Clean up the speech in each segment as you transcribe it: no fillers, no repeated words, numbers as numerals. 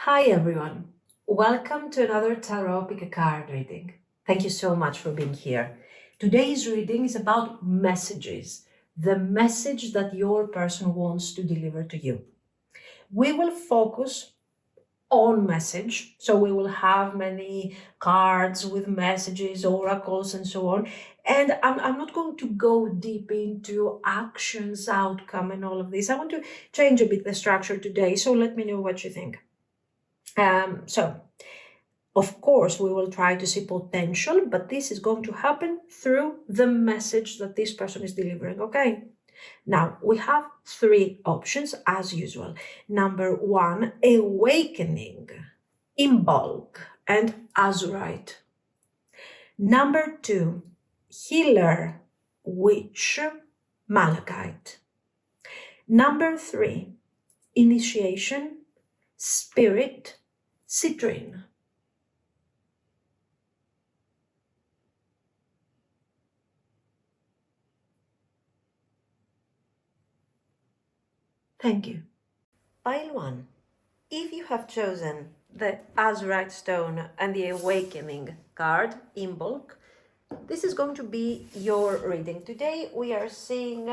Hi everyone, welcome to another Tarot Pick a Card reading. Thank you so much for being here. Today's reading is about messages, the message that your person wants to deliver to you. We will focus on message, so we will have many cards with messages, oracles, and so on. And I'm not going to go deep into actions, outcome, and all of this. I want to change a bit the structure today, so let me know what you think. Of course, we will try to see potential, but this is going to happen through the message that this person is delivering, okay? Now, we have three options as usual. Number one, awakening, Imbolc, and Azurite. Number two, healer, witch, Malachite. Number three, initiation, spirit, Citrine. Thank you. Pile 1. If you have chosen the Azurite stone and the Awakening card, Imbolc, this is going to be your reading. Today we are seeing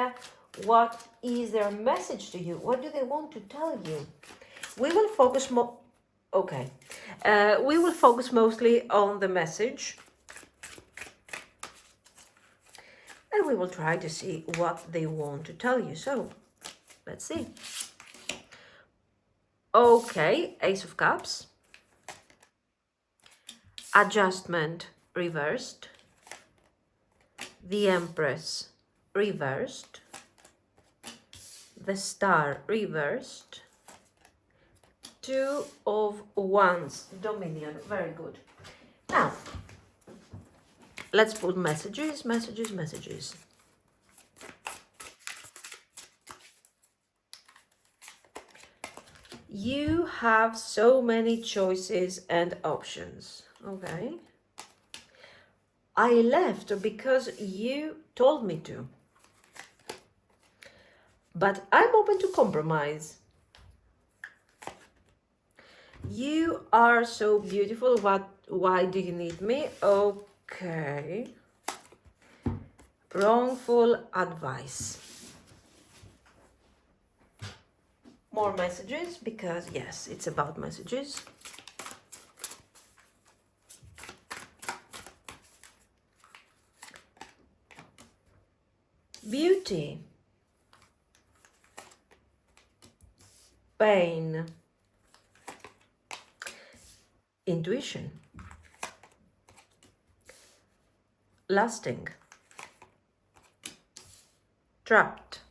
what is their message to you. What do they want to tell you? We will focus we will focus mostly on the message. And we will try to see what they want to tell you. So, let's see. Okay, Ace of Cups. Adjustment reversed. The Empress reversed. The Star reversed. Two of Wands, Dominion. Very good. Now, let's put messages. You have so many choices and options, okay? I left because you told me to. But I'm open to compromise. You are so beautiful. Why do you need me? Okay. Wrongful advice. More messages, because yes, it's about messages. Beauty. Pain. Intuition. Lasting. Trapped.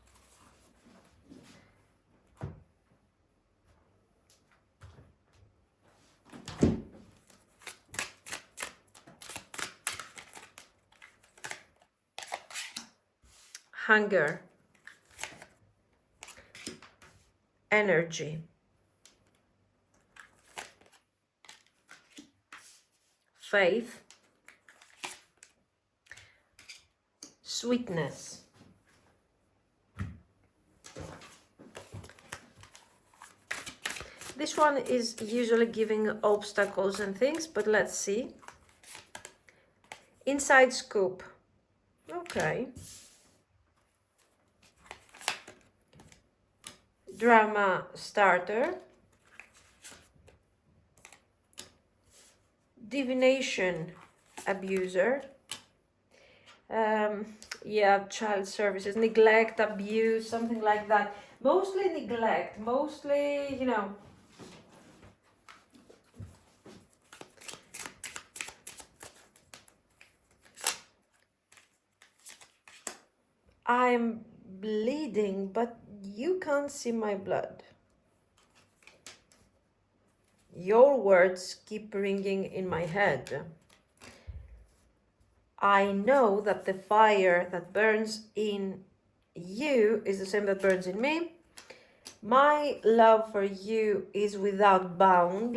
Hunger. Energy. Faith. Sweetness. This one is usually giving obstacles and things, but let's see. Inside scoop. Okay. Drama starter. Divination abuser. Yeah, child services, neglect, abuse, something like that. Mostly neglect, mostly, I'm bleeding, but you can't see my blood. Your words keep ringing in my head. I know that the fire that burns in you is the same that burns in me. My love for you is without bound.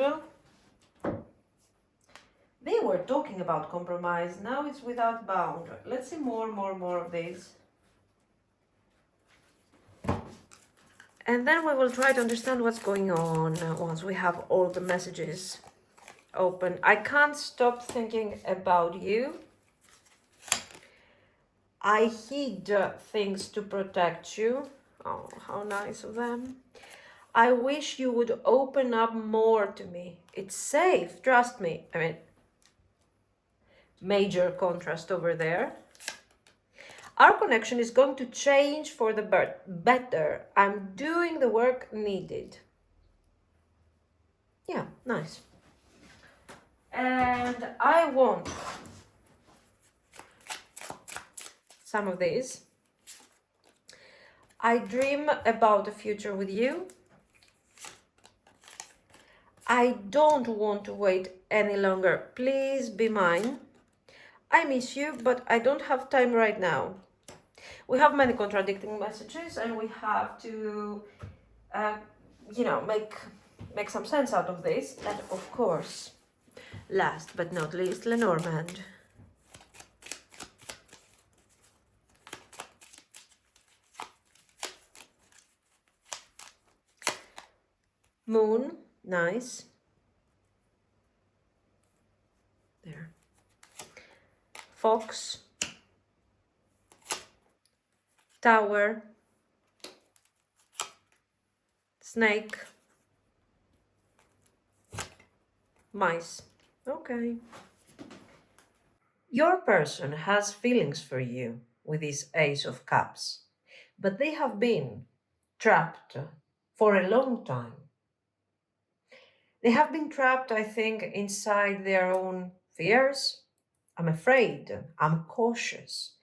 They were talking about compromise. Now it's without bound. Let's see more of this. And then we will try to understand what's going on once we have all the messages open. I can't stop thinking about you. I hid things to protect you. Oh, how nice of them. I wish you would open up more to me. It's safe, trust me. I mean, major contrast over there. Our connection is going to change for the better. I'm doing the work needed. Yeah, nice. And I want some of these. I dream about the future with you. I don't want to wait any longer. Please be mine. I miss you, but I don't have time right now. We have many contradicting messages, and we have to, make some sense out of this. And of course, last but not least, Lenormand. Moon, nice. There. Fox. Tower. Snake. Mice. Okay. Your person has feelings for you with this Ace of Cups, but they have been trapped for a long time. They have been trapped, I think, inside their own fears. I'm afraid, I'm cautious,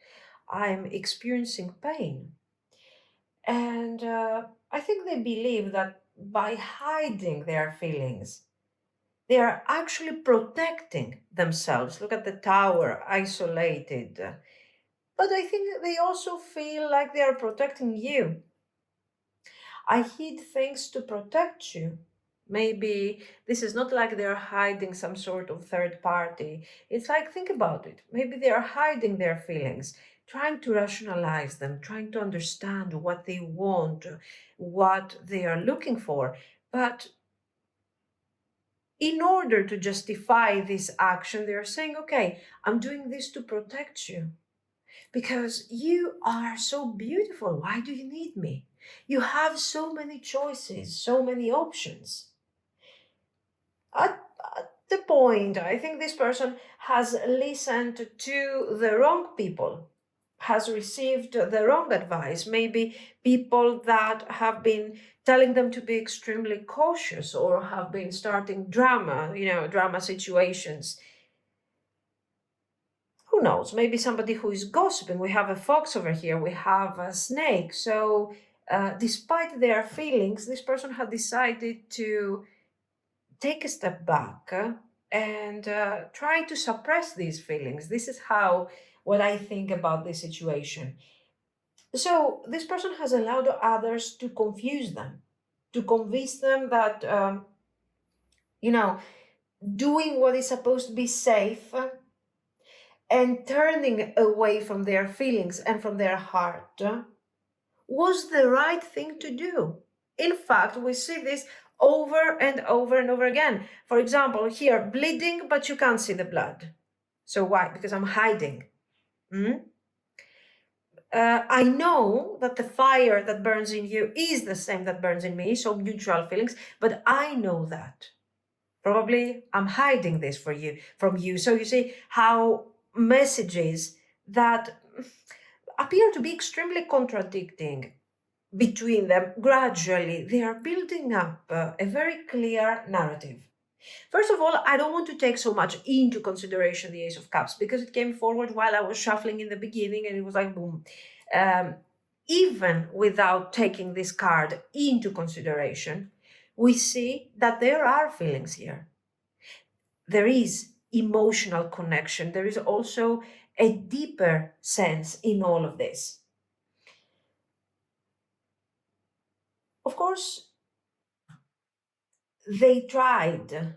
I'm experiencing pain. And I think they believe that by hiding their feelings, they are actually protecting themselves. Look at the tower, isolated. But I think they also feel like they are protecting you. I hid things to protect you. Maybe this is not like they're hiding some sort of third party. It's like, think about it. Maybe they are hiding their feelings, trying to rationalize them, trying to understand what they want, what they are looking for. But in order to justify this action, they are saying, okay, I'm doing this to protect you because you are so beautiful. Why do you need me? You have so many choices, so many options. At the point, I think this person has listened to the wrong people, has received the wrong advice, maybe people that have been telling them to be extremely cautious or have been starting drama, drama situations. Who knows? Maybe somebody who is gossiping. We have a fox over here, we have a snake. So, despite their feelings, this person had decided to take a step back and try to suppress these feelings. This is how what I think about this situation. So this person has allowed others to confuse them, to convince them that you know doing what is supposed to be safe and turning away from their feelings and from their heart was the right thing to do. In fact, we see this over and over and over again. For example, here, bleeding, but you can't see the blood. So why? Because I'm hiding. Mm? I know that the fire that burns in you is the same that burns in me, so mutual feelings, but I know that. Probably I'm hiding this from you. So you see how messages that appear to be extremely contradicting between them, gradually, they are building up a very clear narrative. First of all, I don't want to take so much into consideration the Ace of Cups because it came forward while I was shuffling in the beginning and it was like boom. Um, Even without taking this card into consideration, we see that there are feelings here. There is emotional connection. There is also a deeper sense in all of this. Of course, they tried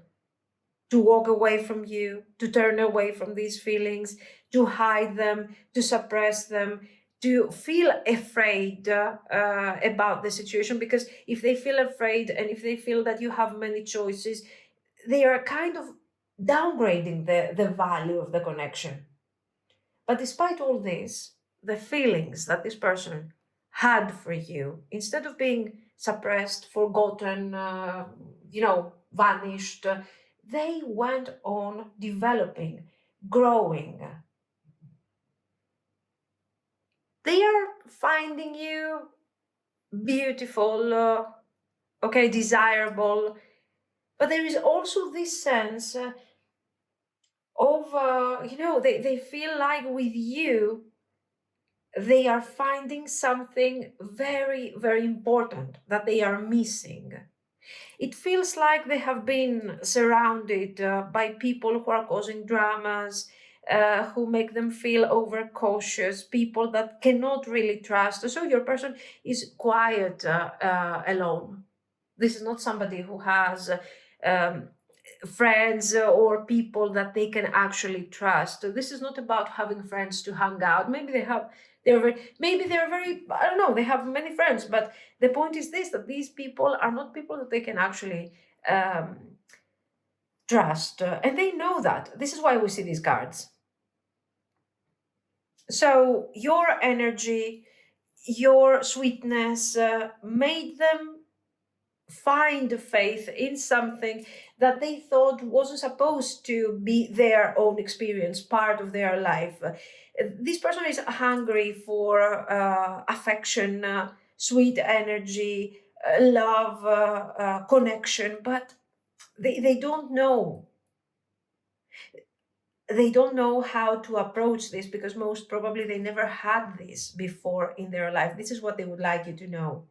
to walk away from you, to turn away from these feelings, to hide them, to suppress them, to feel afraid about the situation, because if they feel afraid and if they feel that you have many choices, they are kind of downgrading the value of the connection. But despite all this, the feelings that this person had for you, instead of being suppressed, forgotten, vanished, they went on developing, growing. They are finding you beautiful, okay, desirable, but there is also this sense of, they feel like with you, they are finding something very, very important that they are missing. It feels like they have been surrounded by people who are causing dramas, who make them feel overcautious, people that cannot really trust. So your person is quiet, alone. This is not somebody who has um, friends or people that they can actually trust. So this is not about having friends to hang out. Maybe they're very, I don't know, they have many friends, but the point is this, that these people are not people that they can actually trust. And they know that. This is why we see these cards. So your energy, your sweetness made them find faith in something that they thought wasn't supposed to be their own experience, part of their life. This person is hungry for affection, sweet energy, love, connection, but they don't know. They don't know how to approach this, because most probably they never had this before in their life. This is what they would like you to know.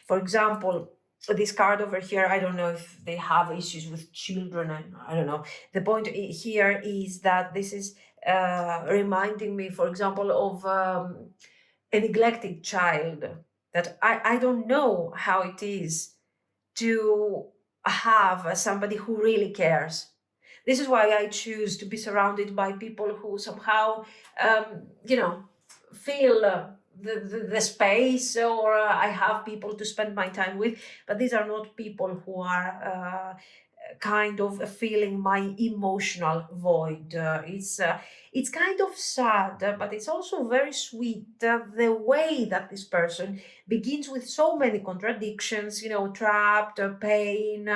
For example, this card over here, I don't know if they have issues with children. I don't know. The point here is that this is reminding me, for example, of a neglected child. That I don't know how it is to have somebody who really cares. This is why I choose to be surrounded by people who somehow, feel the space, or I have people to spend my time with. But these are not people who are kind of feeling my emotional void. It's kind of sad, but it's also very sweet. The way that this person begins with so many contradictions, trapped, pain,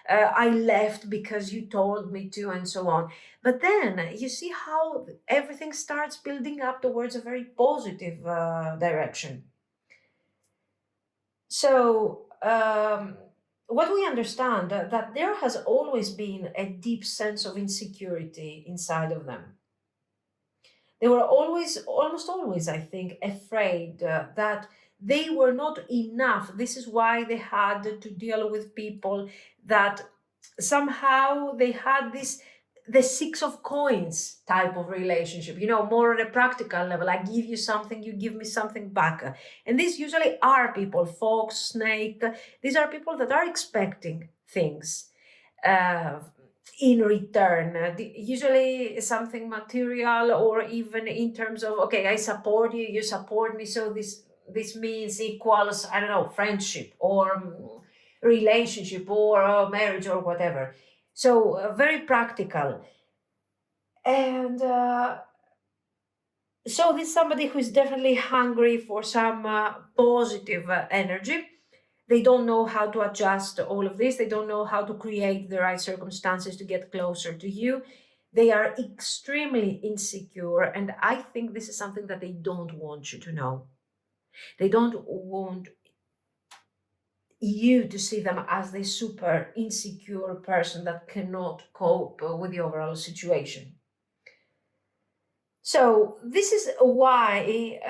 I left because you told me to, and so on. But then you see how everything starts building up towards a very positive direction. So, what we understand that there has always been a deep sense of insecurity inside of them. They were always, almost always, I think, afraid that they were not enough. This is why they had to deal with people that somehow they had this, the six of coins type of relationship, more on a practical level. I give you something, you give me something back. And these usually are people, fox, snake, these are people that are expecting things uh, in return, usually something material, or even in terms of, okay, I support you, you support me, so this means equals, I don't know, friendship, or relationship, or marriage, or whatever. So very practical. And so this is somebody who is definitely hungry for some positive energy. They don't know how to adjust all of this. They don't know how to create the right circumstances to get closer to you. They are extremely insecure. And I think this is something that they don't want you to know. They don't want you to see them as the super insecure person that cannot cope with the overall situation. So this is why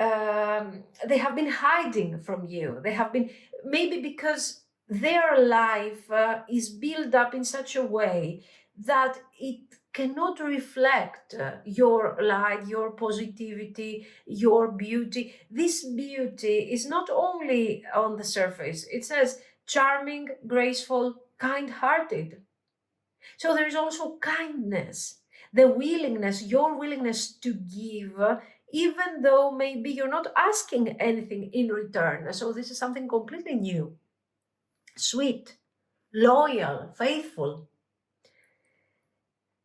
they have been hiding from you. They have been, maybe because their life is built up in such a way that it cannot reflect your light, your positivity, your beauty. This beauty is not only on the surface. It says charming, graceful, kind-hearted. So there is also kindness, the willingness, your willingness to give even though maybe you're not asking anything in return. So this is something completely new, sweet, loyal, faithful.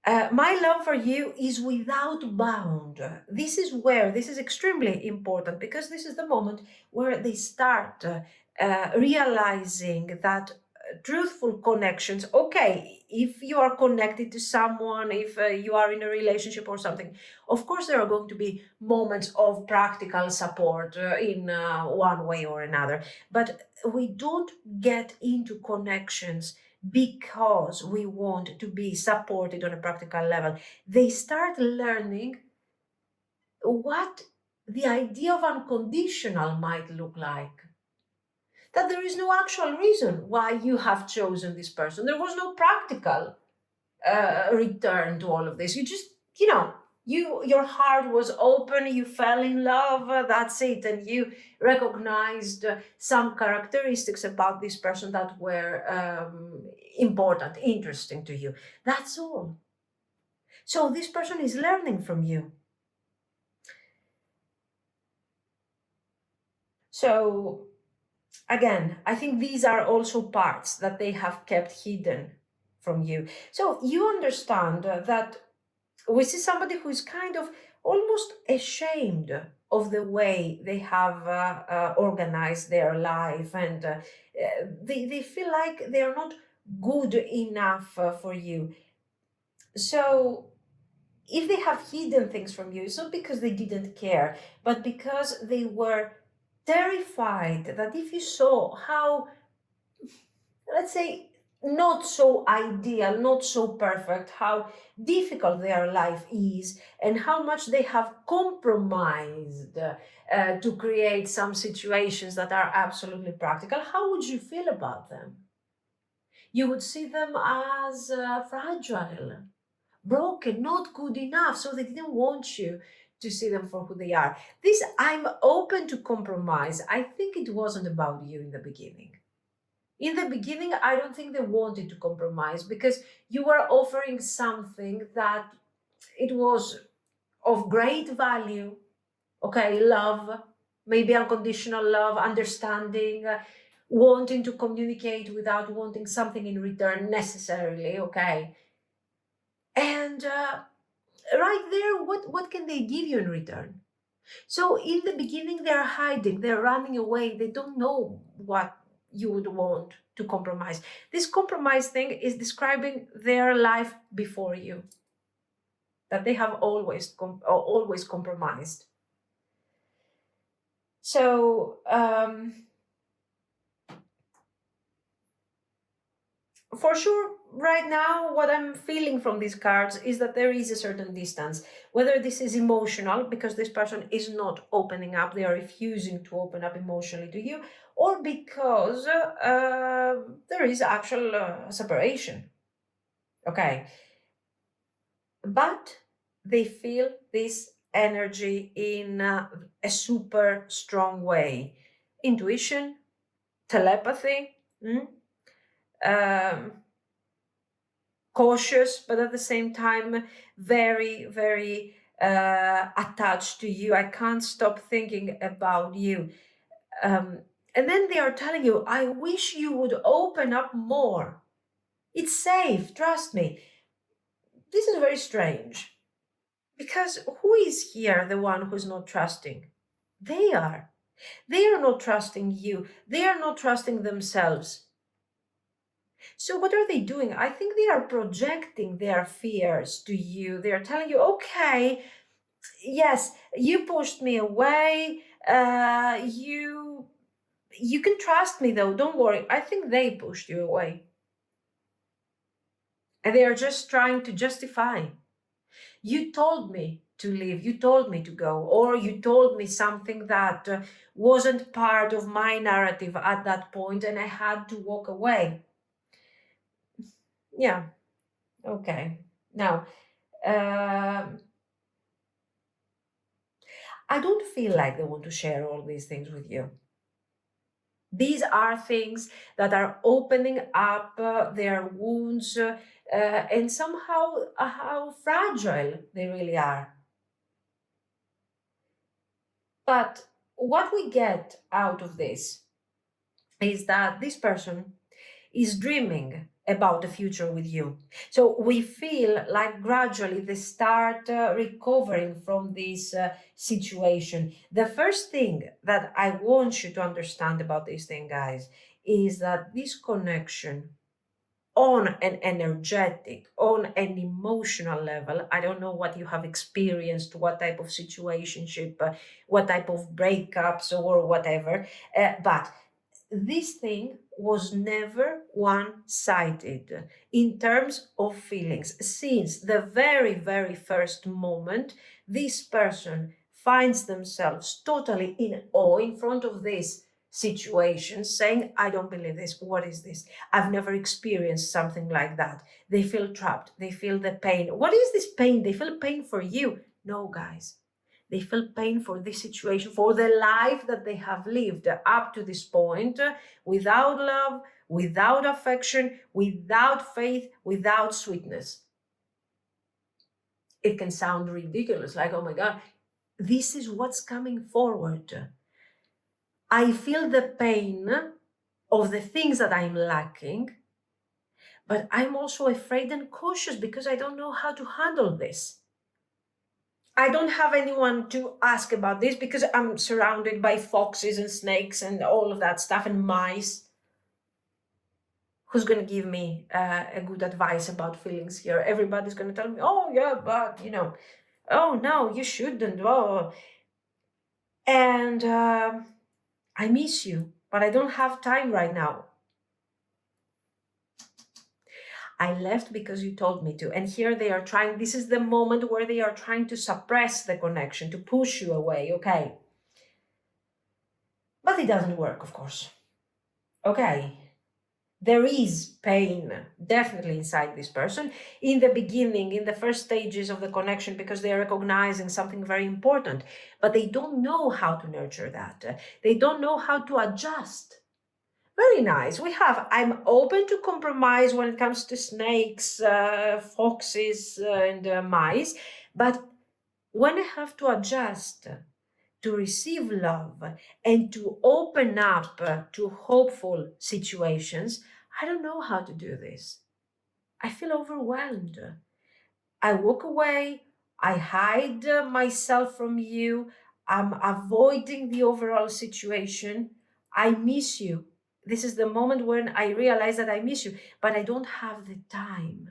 My love for you is without bound. This is extremely important, because this is the moment where they start realizing that truthful connections, okay, if you are connected to someone, if you are in a relationship or something, of course there are going to be moments of practical support in one way or another. But we don't get into connections because we want to be supported on a practical level. They start learning what the idea of unconditional might look like. That there is no actual reason why you have chosen this person. There was no practical return to all of this. You just, your heart was open, you fell in love, that's it. And you recognized some characteristics about this person that were important, interesting to you. That's all. So this person is learning from you. So again, I think these are also parts that they have kept hidden from you. So you understand that we see somebody who is kind of almost ashamed of the way they have organized their life, and they feel like they are not good enough for you. So if they have hidden things from you, it's not because they didn't care, but because they were terrified that if you saw how, let's say, not so ideal, not so perfect, how difficult their life is, and how much they have compromised to create some situations that are absolutely practical, how would you feel about them? You would see them as fragile, broken, not good enough, so they didn't want you to see them for who they are. This, I'm open to compromise. I think it wasn't about you in the beginning. In the beginning, I don't think they wanted to compromise, because you were offering something that it was of great value. Okay, love, maybe unconditional love, understanding, wanting to communicate without wanting something in return necessarily. Okay. And right there, what can they give you in return? So in the beginning, they're hiding, they're running away, they don't know what you would want to compromise. This compromise thing is describing their life before you, that they have always compromised. So for sure, right now, what I'm feeling from these cards is that there is a certain distance. Whether this is emotional, because this person is not opening up, they are refusing to open up emotionally to you, or because there is actual separation. Okay. But they feel this energy in a super strong way. Intuition, telepathy. Um, Cautious, but at the same time very, very attached to you. I can't stop thinking about you. And then they are telling you, I wish you would open up more. It's safe, trust me. This is very strange, because who is here the one who's not trusting? They are. They are not trusting you. They are not trusting themselves. So what are they doing? I think they are projecting their fears to you. They are telling you, okay, yes, you pushed me away. You can trust me though. Don't worry. I think they pushed you away. And they are just trying to justify. You told me to leave. You told me to go. Or you told me something that wasn't part of my narrative at that point, and I had to walk away. Yeah. Okay. Now, um, I don't feel like they want to share all these things with you. These are things that are opening up their wounds, and somehow how fragile they really are. But what we get out of this is that this person is dreaming about the future with you. So we feel like gradually they start recovering from this situation. The first thing that I want you to understand about this thing, guys, is that this connection on an energetic, on an emotional level, I don't know what you have experienced, what type of situationship, what type of breakups or whatever, but this thing was never one-sided in terms of feelings. Since the very, very first moment, this person finds themselves totally in awe in front of this situation, saying, I don't believe this. What is this? I've never experienced something like that. They feel trapped. They feel the pain. What is this pain? They feel pain for you. No, guys. They feel pain for this situation, for the life that they have lived up to this point, without love, without affection, without faith, without sweetness. It can sound ridiculous, like, oh my God, this is what's coming forward. I feel the pain of the things that I'm lacking, but I'm also afraid and cautious because I don't know how to handle this. I don't have anyone to ask about this because I'm surrounded by foxes and snakes and all of that stuff and mice. Who's going to give me a good advice about feelings here? Everybody's going to tell me, oh, yeah, but, oh, no, you shouldn't. Oh. And I miss you, but I don't have time right now. I left because you told me to. And here they are trying, this is the moment where they are trying to suppress the connection, to push you away, okay? But it doesn't work, of course. Okay. There is pain definitely inside this person in the beginning, in the first stages of the connection, because they are recognizing something very important, but they don't know how to nurture that. They don't know how to adjust. Very nice. I'm open to compromise when it comes to snakes, foxes, and mice, but when I have to adjust to receive love and to open up to hopeful situations, I don't know how to do this. I feel overwhelmed. I walk away, I hide myself from you, I'm avoiding the overall situation. I miss you. This is the moment when I realize that I miss you, but I don't have the time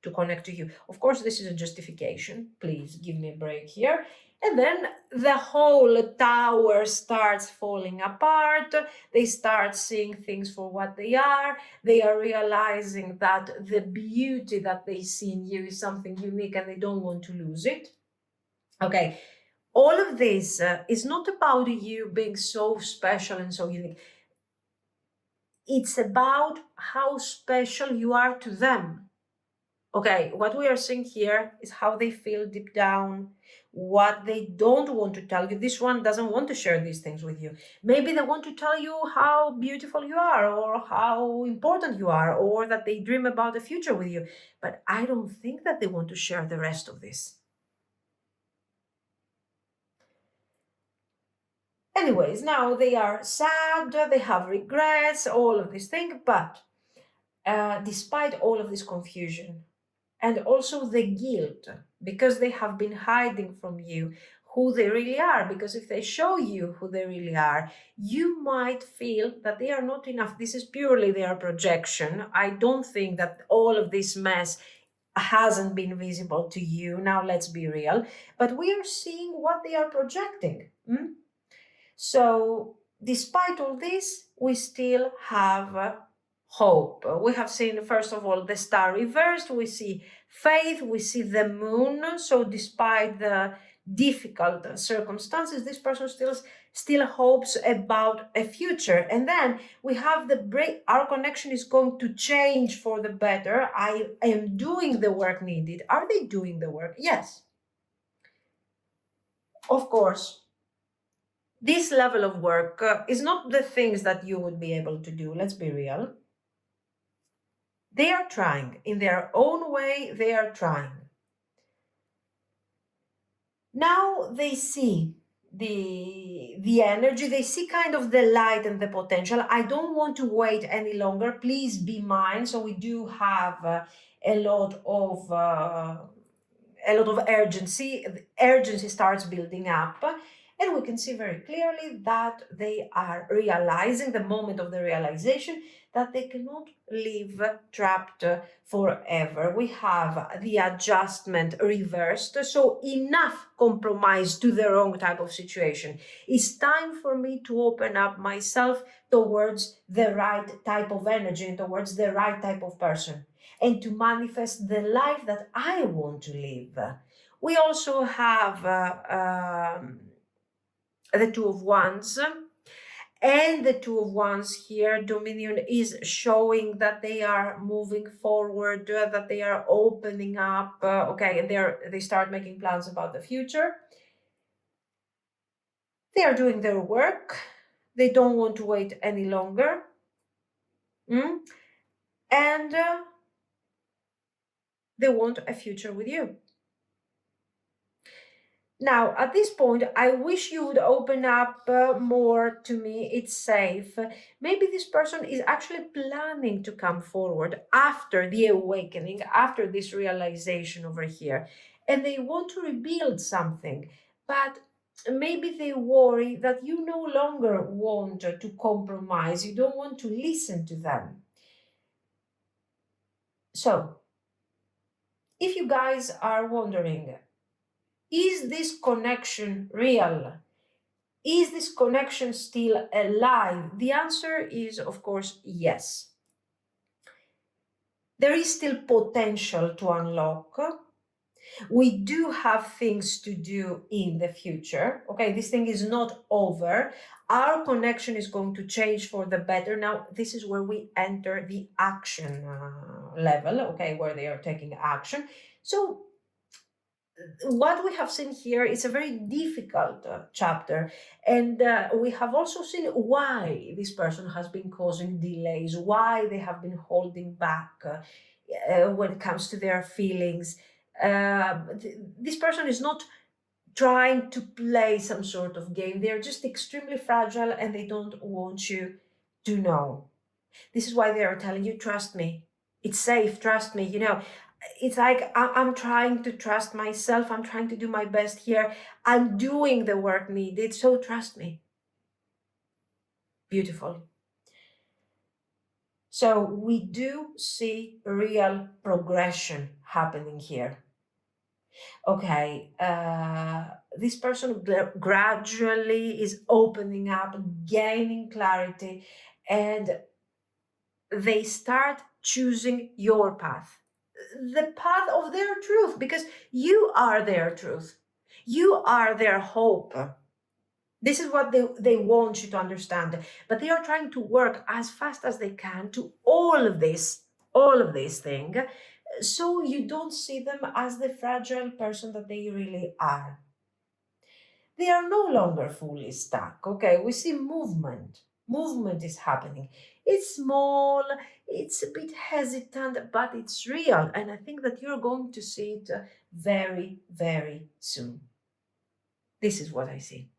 to connect to you. Of course, this is a justification. Please give me a break here. And then the whole tower starts falling apart. They start seeing things for what they are. They are realizing that the beauty that they see in you is something unique and they don't want to lose it. Okay, all of this is not about you being so special and so unique. It's about how special you are to them. Okay, what we are seeing here is how they feel deep down, what they don't want to tell you. This one doesn't want to share these things with you. Maybe they want to tell you how beautiful you are or how important you are or that they dream about the future with you. But I don't think that they want to share the rest of this. Anyways, now they are sad, they have regrets, all of these things, but despite all of this confusion, and also the guilt because they have been hiding from you who they really are, because if they show you who they really are, you might feel that they are not enough. This is purely their projection. I don't think that all of this mess hasn't been visible to you. Now let's be real, but we are seeing what they are projecting. So despite all this, we still have hope. We have seen, first of all, the star reversed. We see faith. We see the moon. So despite the difficult circumstances, this person still hopes about a future. And then we have the break. Our connection is going to change for the better. I am doing the work needed. Are they doing the work? Yes. Of course. This level of work is not the things that you would be able to do. Let's be real. They are trying. In their own way, they are trying. Now they see the energy. They see kind of the light and the potential. I don't want to wait any longer. Please be mine. So we do have a lot of urgency. Urgency starts building up, and we can see very clearly that they are realizing, the moment of the realization, that they cannot live trapped forever. We have the adjustment reversed, so enough compromise to the wrong type of situation. It's time for me to open up myself towards the right type of energy and towards the right type of person, and to manifest the life that I want to live. We also have the Two of Wands. And the Two of Wands here, Dominion, is showing that they are moving forward, that they are opening up, okay, and they start making plans about the future. They are doing their work. They don't want to wait any longer. And they want a future with you. Now, at this point, I wish you would open up more to me. It's safe. Maybe this person is actually planning to come forward after the awakening, after this realization over here, and they want to rebuild something. But maybe they worry that you no longer want to compromise, you don't want to listen to them. So, if you guys are wondering, is this connection real? Is this connection still alive? The answer is, of course, yes. There is still potential to unlock. We do have things to do in the future. Okay, this thing is not over. Our connection is going to change for the better. Now, this is where we enter the action level, okay, where they are taking action. So, what we have seen here is a very difficult chapter, and we have also seen why this person has been causing delays, why they have been holding back when it comes to their feelings. This person is not trying to play some sort of game. They're just extremely fragile and they don't want you to know. This is why they are telling you, trust me, it's safe, trust me. It's like I'm trying to trust myself. I'm trying to do my best here. I'm doing the work needed. So trust me. Beautiful. So we do see real progression happening here. Okay, this person gradually is opening up, gaining clarity, and they start choosing your path, the path of their truth, because you are their truth. You are their hope. This is what they want you to understand. But they are trying to work as fast as they can to all of this thing, so you don't see them as the fragile person that they really are. They are no longer fully stuck. Okay, we see movement. Movement is happening. It's small, it's a bit hesitant, but it's real. And I think that you're going to see it very, very soon. This is what I see.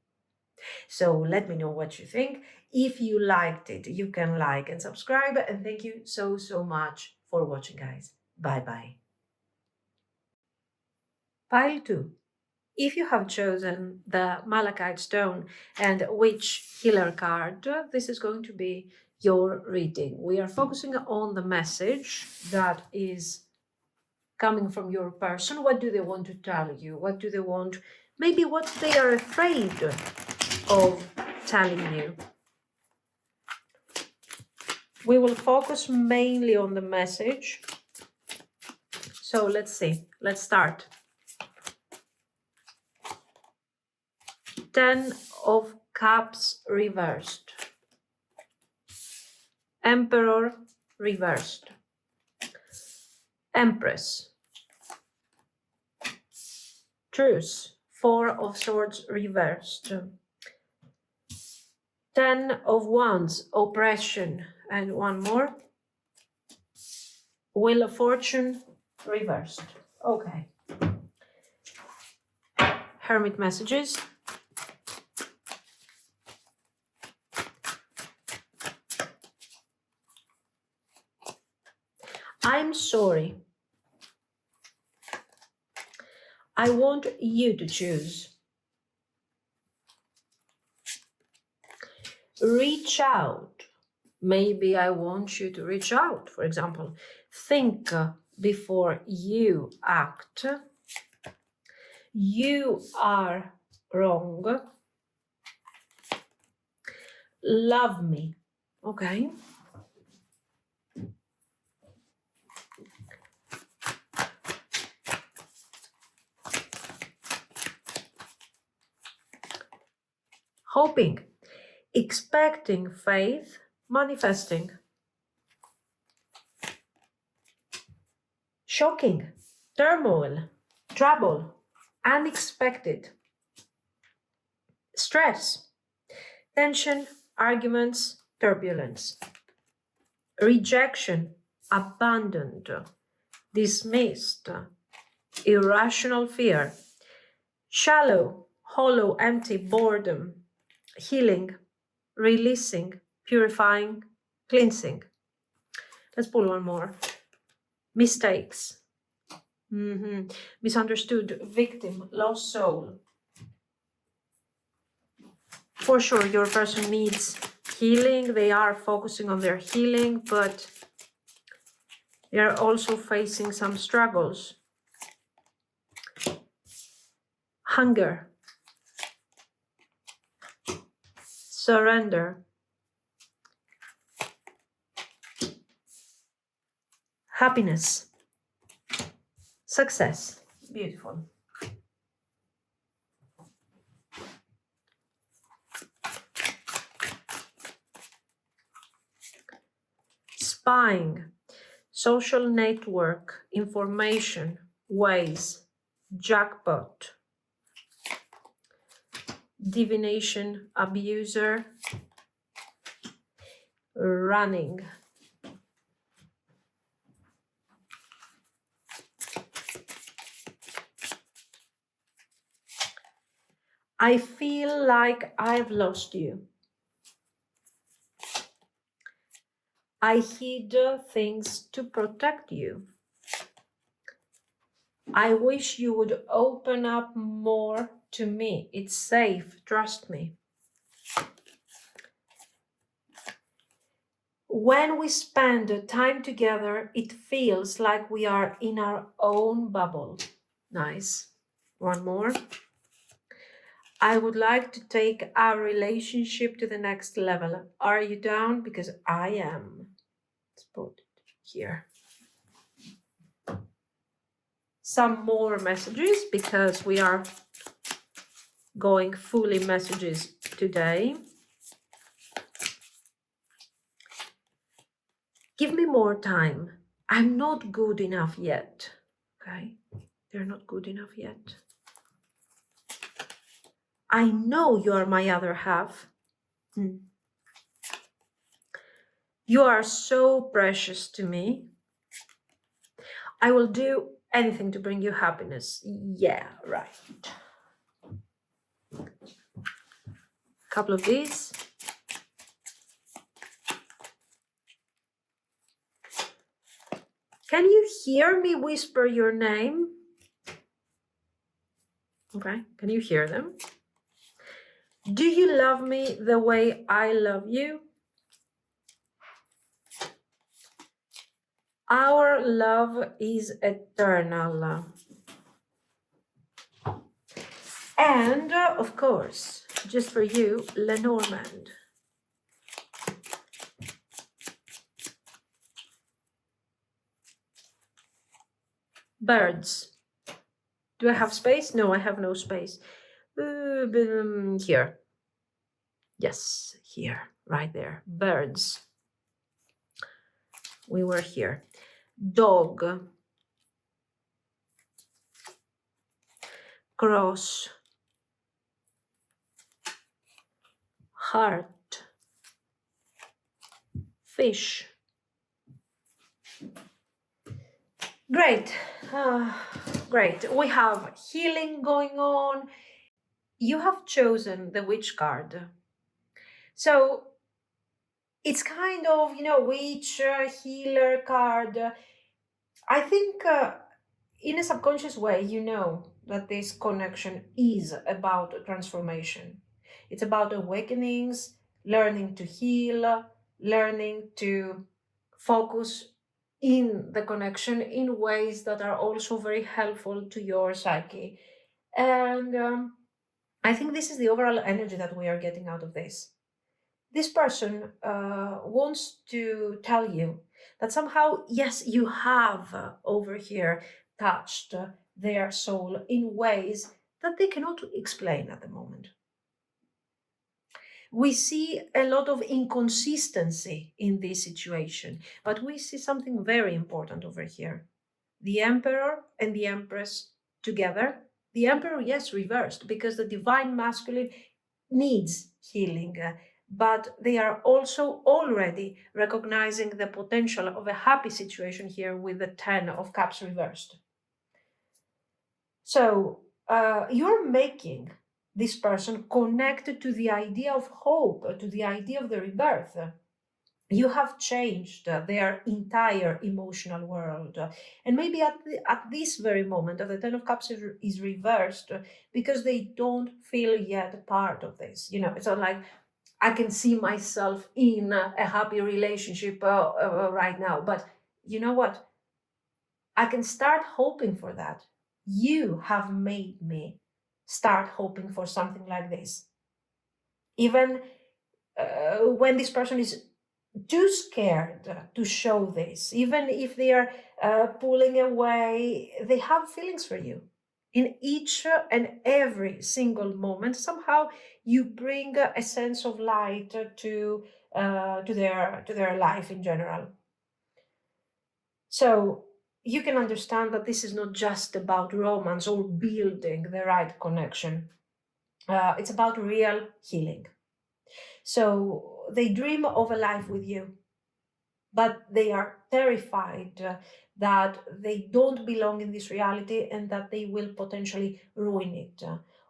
So let me know what you think. If you liked it, you can like and subscribe. And thank you so, so much for watching, guys. Bye bye. Pile 2. If you have chosen the Malachite stone and witch healer card, this is going to be your reading. We are focusing on the message that is coming from your person. What do they want to tell you? What do they want? Maybe what they are afraid of telling you. We will focus mainly on the message. So let's see. Let's start. 10 of Cups reversed. Emperor reversed. Empress. Truce. 4 of Swords reversed. 10 of Wands, oppression. And one more. Wheel of Fortune reversed. Okay. Hermit messages. I'm sorry. I want you to choose. Reach out. Maybe I want you to reach out, for example. Think before you act. You are wrong. Love me. Okay. Hoping, expecting, faith, manifesting. Shocking, turmoil, trouble, unexpected. Stress, tension, arguments, turbulence. Rejection, abandoned, dismissed, irrational fear. Shallow, hollow, empty, boredom. Healing, releasing, purifying, cleansing. Let's pull one more. Mistakes. Misunderstood, victim, lost soul. For sure, your person needs healing. They are focusing on their healing, but they are also facing some struggles. Hunger. Surrender. Happiness. Success. Beautiful. Spying. Social network. Information. Ways. Jackpot. Divination. Abuser. Running. I feel like I've lost you. I hid things to protect you. I wish you would open up more to me. It's safe, trust me. When we spend time together, it feels like we are in our own bubble. Nice. One more. I would like to take our relationship to the next level. Are you down? Because I am. Let's put it here. Some more messages because we are going fully messages today. Give me more time. I'm not good enough yet. Okay? They're not good enough yet. I know you are my other half. You are so precious to me. I will do anything to bring you happiness. Yeah, right. Couple of these. Can you hear me whisper your name? Okay, can you hear them? Do you love me the way I love you? Our love is eternal. And, of course, just for you, Lenormand. Birds. Do I have space? No, I have no space. Here. Yes, here, right there. Birds. We were here. Dog. Cross. Heart. Fish. Great. Great. We have healing going on. You have chosen the witch card. So it's kind of, witch, healer card. I think in a subconscious way, you know that this connection is about transformation. It's about awakenings, learning to heal, learning to focus in the connection in ways that are also very helpful to your psyche. And I think this is the overall energy that we are getting out of this. This person wants to tell you that somehow, yes, you have over here touched their soul in ways that they cannot explain at the moment. We see a lot of inconsistency in this situation, but we see something very important over here. The emperor and the empress together. The emperor, yes, reversed, because the divine masculine needs healing, but they are also already recognizing the potential of a happy situation here with the 10 of cups reversed. So you're making this person connected to the idea of hope, to the idea of the rebirth. You have changed their entire emotional world. And maybe at this very moment, the Ten of Cups is reversed because they don't feel yet part of this. You know, it's not like I can see myself in a happy relationship right now. But you know what? I can start hoping for that. You have made me start hoping for something like this. Even when this person is too scared to show this, even if they are pulling away, they have feelings for you. In each and every single moment, somehow you bring a sense of light to their life in general. So you can understand that this is not just about romance or building the right connection. It's about real healing. So they dream of a life with you, but they are terrified that they don't belong in this reality and that they will potentially ruin it,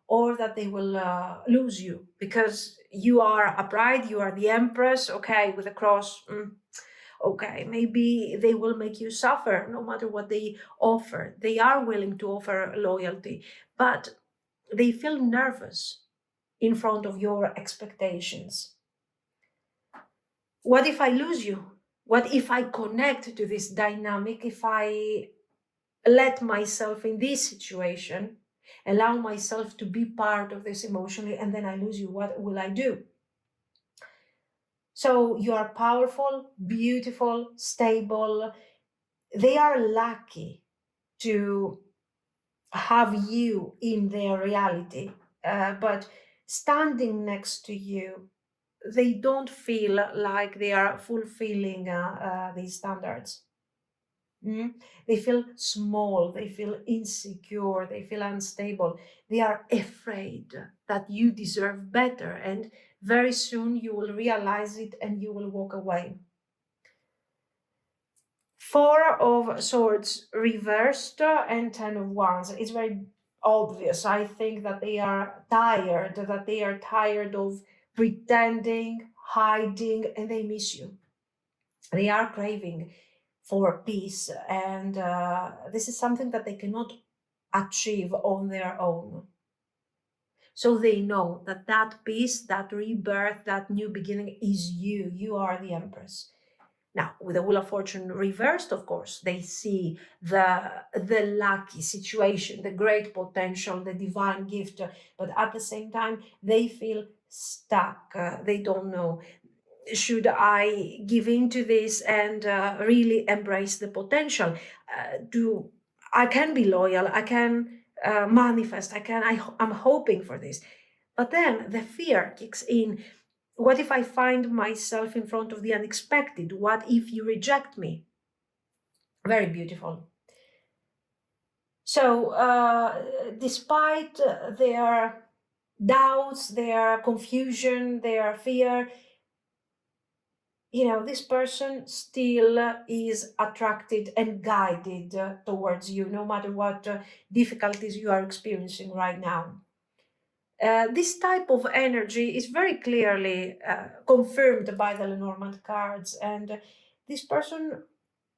or that they will lose you because you are a bride, you are the empress, okay, with a cross. Okay, maybe they will make you suffer no matter what they offer. They are willing to offer loyalty, but they feel nervous in front of your expectations. What if I lose you? What if I connect to this dynamic? If I let myself in this situation, allow myself to be part of this emotionally, and then I lose you, what will I do? So you are powerful, beautiful, stable. They are lucky to have you in their reality, but standing next to you, they don't feel like they are fulfilling these standards. They feel small, they feel insecure, they feel unstable. They are afraid that you deserve better, and very soon you will realize it and you will walk away. Four of Swords reversed and Ten of Wands. It's very obvious. I think that they are tired of pretending, hiding, and they miss you. They are craving for peace, and this is something that they cannot achieve on their own. So they know that that peace, that rebirth, that new beginning is you. You are the Empress. Now, with the Wheel of Fortune reversed, of course, they see the lucky situation, the great potential, the divine gift, but at the same time, they feel stuck. They don't know, should I give in to this and really embrace the potential? Do I can be loyal? I can manifest. I'm hoping for this, but then the fear kicks in. What if I find myself in front of the unexpected? What if you reject me? Very beautiful. So, despite their doubts, their confusion, their fear, this person still is attracted and guided towards you, no matter what difficulties you are experiencing right now. This type of energy is very clearly confirmed by the Lenormand cards, and this person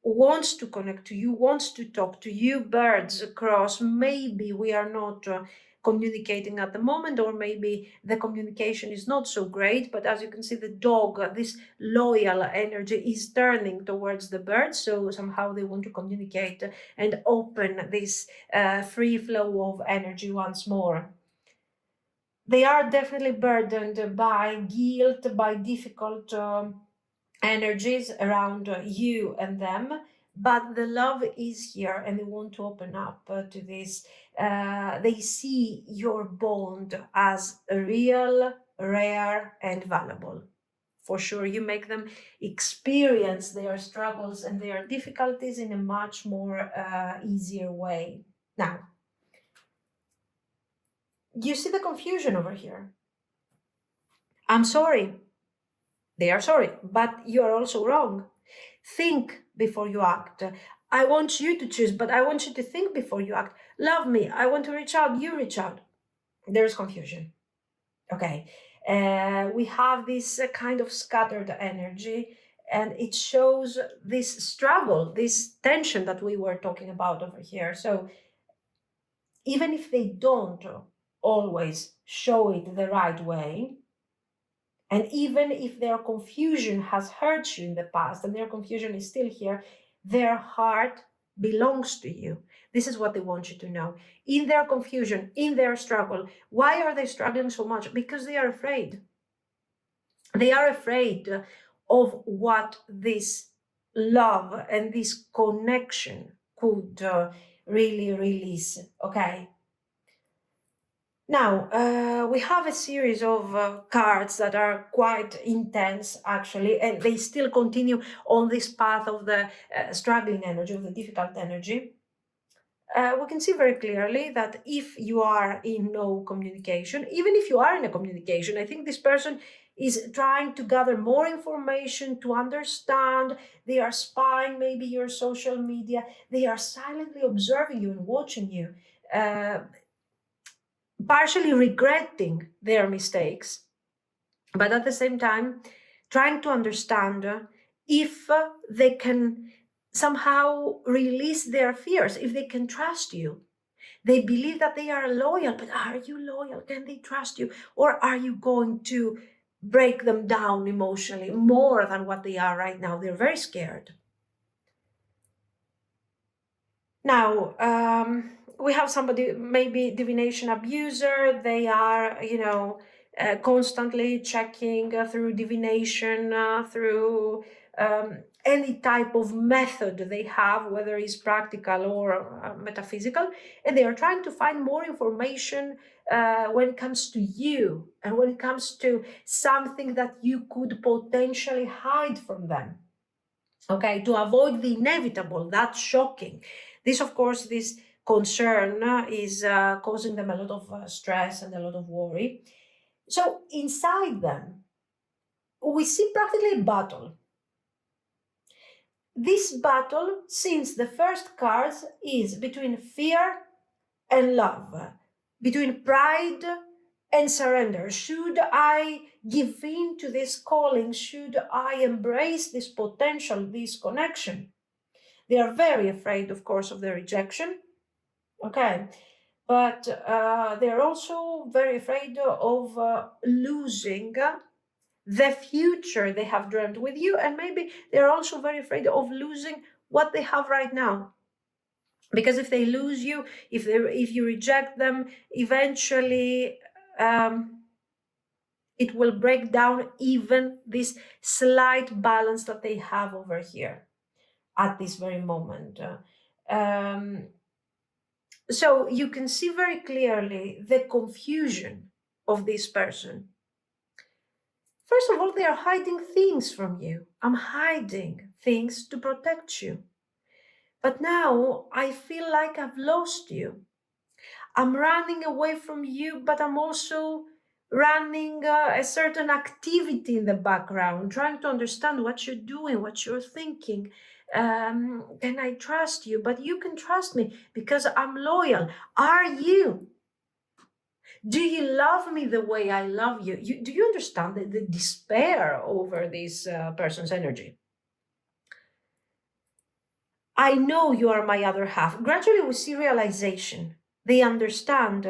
wants to connect to you, wants to talk to you. Birds across, maybe we are not communicating at the moment, or maybe the communication is not so great, but as you can see, the dog, this loyal energy is turning towards the bird, so somehow they want to communicate and open this free flow of energy once more. They are definitely burdened by guilt, by difficult energies around you and them, but the love is here and they want to open up to this. They see your bond as real, rare, and valuable. For sure, you make them experience their struggles and their difficulties in a much more easier way. Now, you see the confusion over here. I'm sorry. They are sorry, but you are also wrong. Think before you act. I want you to choose, but I want you to think before you act. Love me. I want to reach out. You reach out. There's confusion. Okay. We have this kind of scattered energy, and it shows this struggle, this tension that we were talking about over here. So even if they don't always show it the right way, and even if their confusion has hurt you in the past and their confusion is still here, their heart belongs to you. This is what they want you to know. In their confusion, in their struggle, why are they struggling so much? Because they are afraid. They are afraid of what this love and this connection could really release. Okay. Now, we have a series of cards that are quite intense, actually, and they still continue on this path of the struggling energy, of the difficult energy. We can see very clearly that if you are in no communication, even if you are in a communication, I think this person is trying to gather more information to understand. They are spying maybe your social media. They are silently observing you and watching you. Partially regretting their mistakes, but at the same time trying to understand if they can somehow release their fears, if they can trust you. They believe that they are loyal, but are you loyal? Can they trust you? Or are you going to break them down emotionally more than what they are right now? They're very scared. Now, we have somebody, maybe divination abuser. They are, constantly checking through divination, through any type of method they have, whether it's practical or metaphysical, and they are trying to find more information when it comes to you and when it comes to something that you could potentially hide from them. Okay, to avoid the inevitable, that's shocking. This, of course, this concern is causing them a lot of stress and a lot of worry. So inside them, we see practically a battle. This battle, since the first cards, is between fear and love, between pride and surrender. Should I give in to this calling? Should I embrace this potential, this connection? They are very afraid, of course, of the rejection. Okay. But they're also very afraid of losing the future they have dreamt with you. And maybe they're also very afraid of losing what they have right now. Because if they lose you, if you reject them, eventually it will break down even this slight balance that they have over here at this very moment. So you can see very clearly the confusion of this person. First of all, they are hiding things from you. I'm hiding things to protect you. But now I feel like I've lost you. I'm running away from you, but I'm also running a certain activity in the background, trying to understand what you're doing, what you're thinking. Can I trust you? But you can trust me because I'm loyal. Are you? Do you love me the way I love you? Do you understand the despair over this person's energy? I know you are my other half. Gradually, we see realization. They understand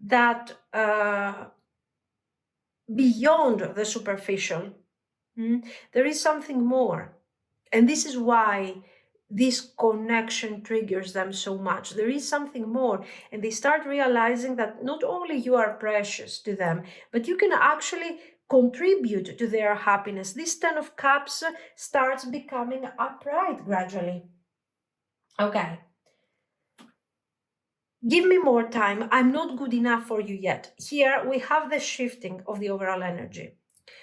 that beyond the superficial, there is something more. And this is why this connection triggers them so much. There is something more. And they start realizing that not only you are precious to them, but you can actually contribute to their happiness. This Ten of Cups starts becoming upright gradually. Okay. Give me more time. I'm not good enough for you yet. Here we have the shifting of the overall energy.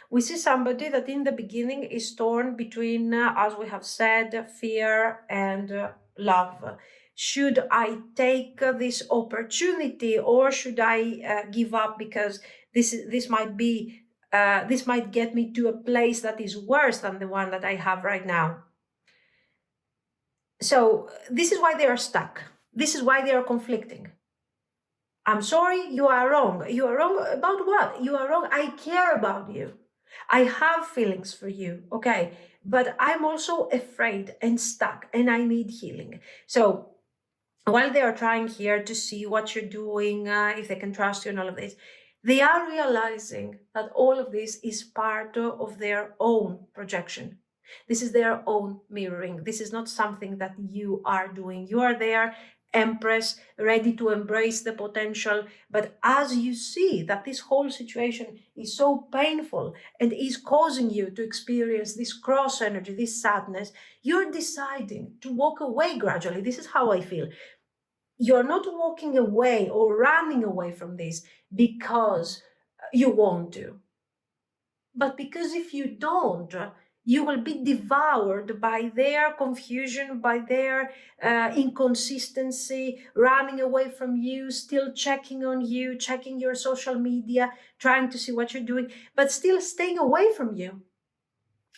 We see somebody that in the beginning is torn between, as we have said, fear and love. Should I take this opportunity, or should I give up because this might be this might get me to a place that is worse than the one that I have right now? So this is why they are stuck. This is why they are conflicting. I'm sorry, you are wrong. You are wrong about what? You are wrong. I care about you. I have feelings for you, okay? But I'm also afraid and stuck and I need healing. So while they are trying here to see what you're doing, if they can trust you and all of this, they are realizing that all of this is part of their own projection. This is their own mirroring. This is not something that you are doing. You are there, Empress, ready to embrace the potential. But as you see that this whole situation is so painful and is causing you to experience this cross energy, this sadness, you're deciding to walk away gradually. This is how I feel. You're not walking away or running away from this because you want to, but because if you don't, you will be devoured by their confusion, by their inconsistency, running away from you, still checking on you, checking your social media, trying to see what you're doing, but still staying away from you.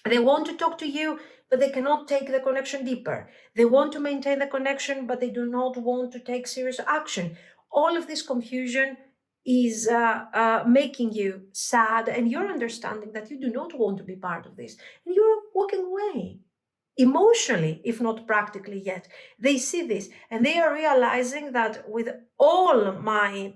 They want to talk to you, but they cannot take the connection deeper. They want to maintain the connection, but they do not want to take serious action. All of this confusion is making you sad, and you're understanding that you do not want to be part of this, and you're walking away emotionally, if not practically yet. They see this, and they are realizing that with all my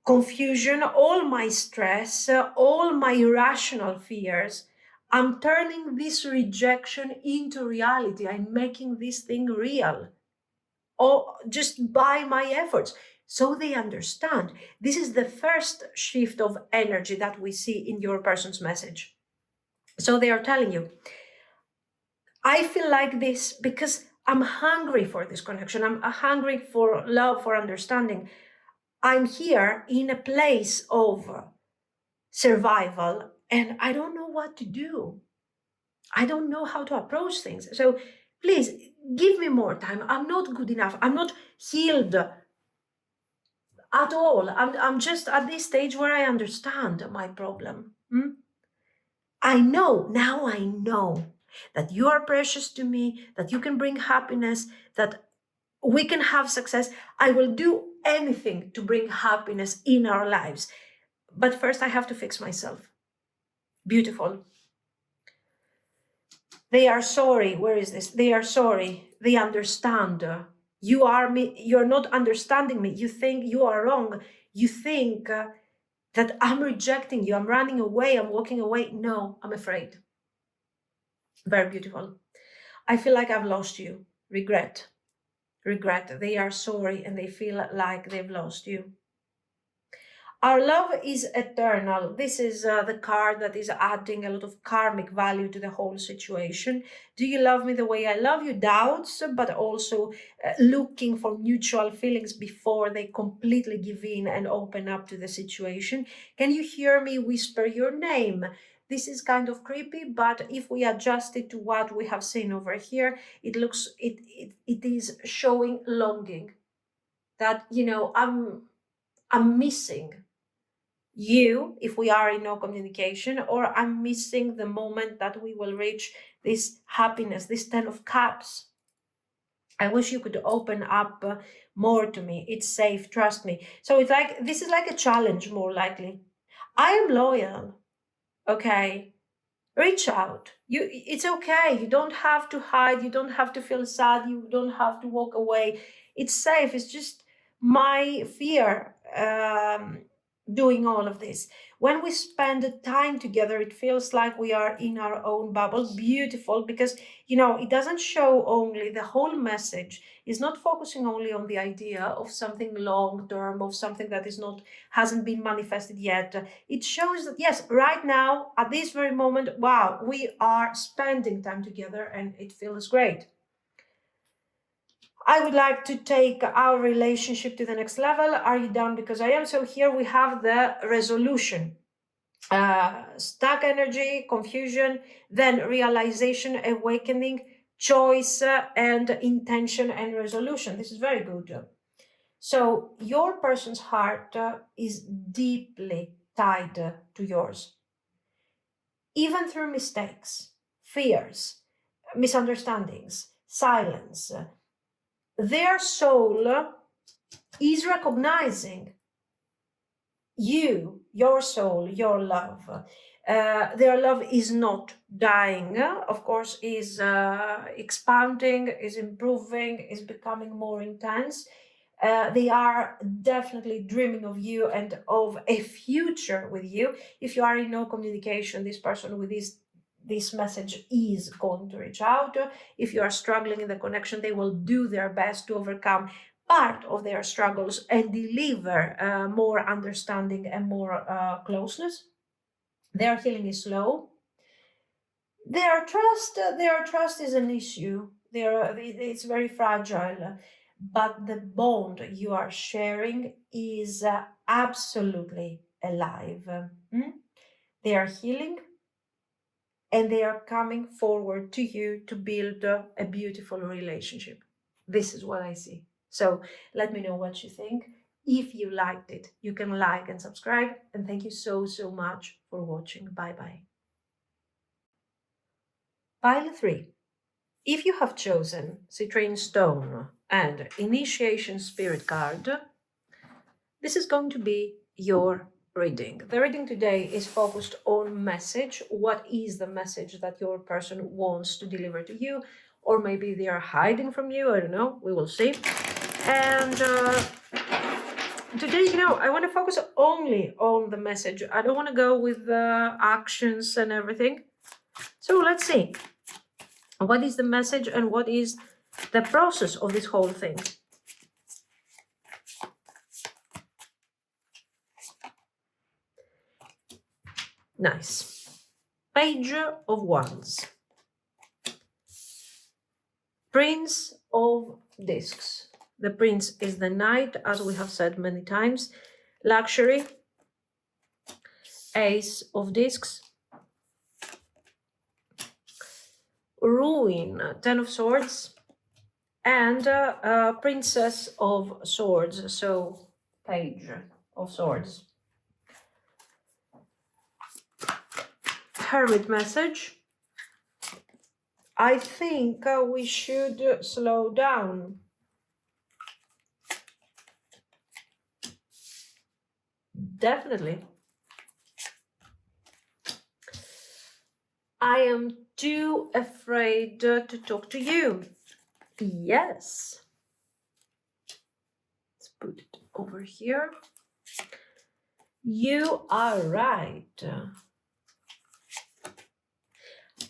confusion, all my stress, all my irrational fears, I'm turning this rejection into reality. I'm making this thing real, or just by my efforts. So they understand. This is the first shift of energy that we see in your person's message. So they are telling you, I feel like this because I'm hungry for this connection. I'm hungry for love, for understanding. I'm here in a place of survival and I don't know what to do. I don't know how to approach things. So please give me more time. I'm not good enough. I'm not healed at all. I'm just at this stage where I understand my problem. I know, now I know that you are precious to me, that you can bring happiness, that we can have success. I will do anything to bring happiness in our lives. But first, I have to fix myself. Beautiful. They are sorry. Where is this? They are sorry. They understand. You are me. You're not understanding me. You think you are wrong. You think that I'm rejecting you. I'm running away. I'm walking away. No, I'm afraid. Very beautiful. I feel like I've lost you. Regret. Regret. They are sorry and they feel like they've lost you. Our love is eternal. This is the card that is adding a lot of karmic value to the whole situation. Do you love me the way I love you? Doubts, but also looking for mutual feelings before they completely give in and open up to the situation. Can you hear me whisper your name? This is kind of creepy, but if we adjust it to what we have seen over here, it is showing longing. That, I'm missing you if we are in no communication, or I'm missing the moment that we will reach this happiness, this Ten of Cups. I wish you could open up more to me. It's safe, trust me. So it's like, this is like a challenge, more likely. I am loyal, okay? Reach out. It's okay. You don't have to hide. You don't have to feel sad. You don't have to walk away. It's safe. It's just my fear doing all of this. When we spend the time together, it feels like we are in our own bubble. Beautiful, because it doesn't show only the whole message. It's not focusing only on the idea of something long term, of something that is not hasn't been manifested yet. It shows that yes, right now at this very moment, wow, we are spending time together and it feels great. I would like to take our relationship to the next level. Are you done? Because I am. So here we have the resolution. Stuck energy, confusion, then realization, awakening, choice, and intention and resolution. This is very good. So your person's heart is deeply tied to yours, even through mistakes, fears, misunderstandings, silence. Their soul is recognizing you, your soul, your love. Their love is not dying, of course, is expanding, is improving, is becoming more intense. They are definitely dreaming of you and of a future with you. If you are in no communication, this person with this message is going to reach out. If you are struggling in the connection, they will do their best to overcome part of their struggles and deliver more understanding and more closeness. Their healing is slow. Their trust is an issue. It's very fragile, but the bond you are sharing is absolutely alive. They are healing, and they are coming forward to you to build a beautiful relationship. This is what I see. So let me know what you think. If you liked it, you can like and subscribe. And thank you so, so much for watching. Bye bye. Pile 3. If you have chosen Citrine Stone and Initiation Spirit card, this is going to be your reading. The reading today is focused on message. What is the message that your person wants to deliver to you? Or maybe they are hiding from you. I don't know. We will see. And today, I want to focus only on the message. I don't want to go with the actions and everything. So let's see. What is the message and what is the process of this whole thing? Nice. Page of Wands. Prince of Discs. The prince is the knight, as we have said many times. Luxury. Ace of Discs. Ruin. Ten of Swords. And Princess of Swords. So, Page of Swords. Hermit message. I think we should slow down. Definitely. I am too afraid to talk to you. Yes. Let's put it over here. You are right.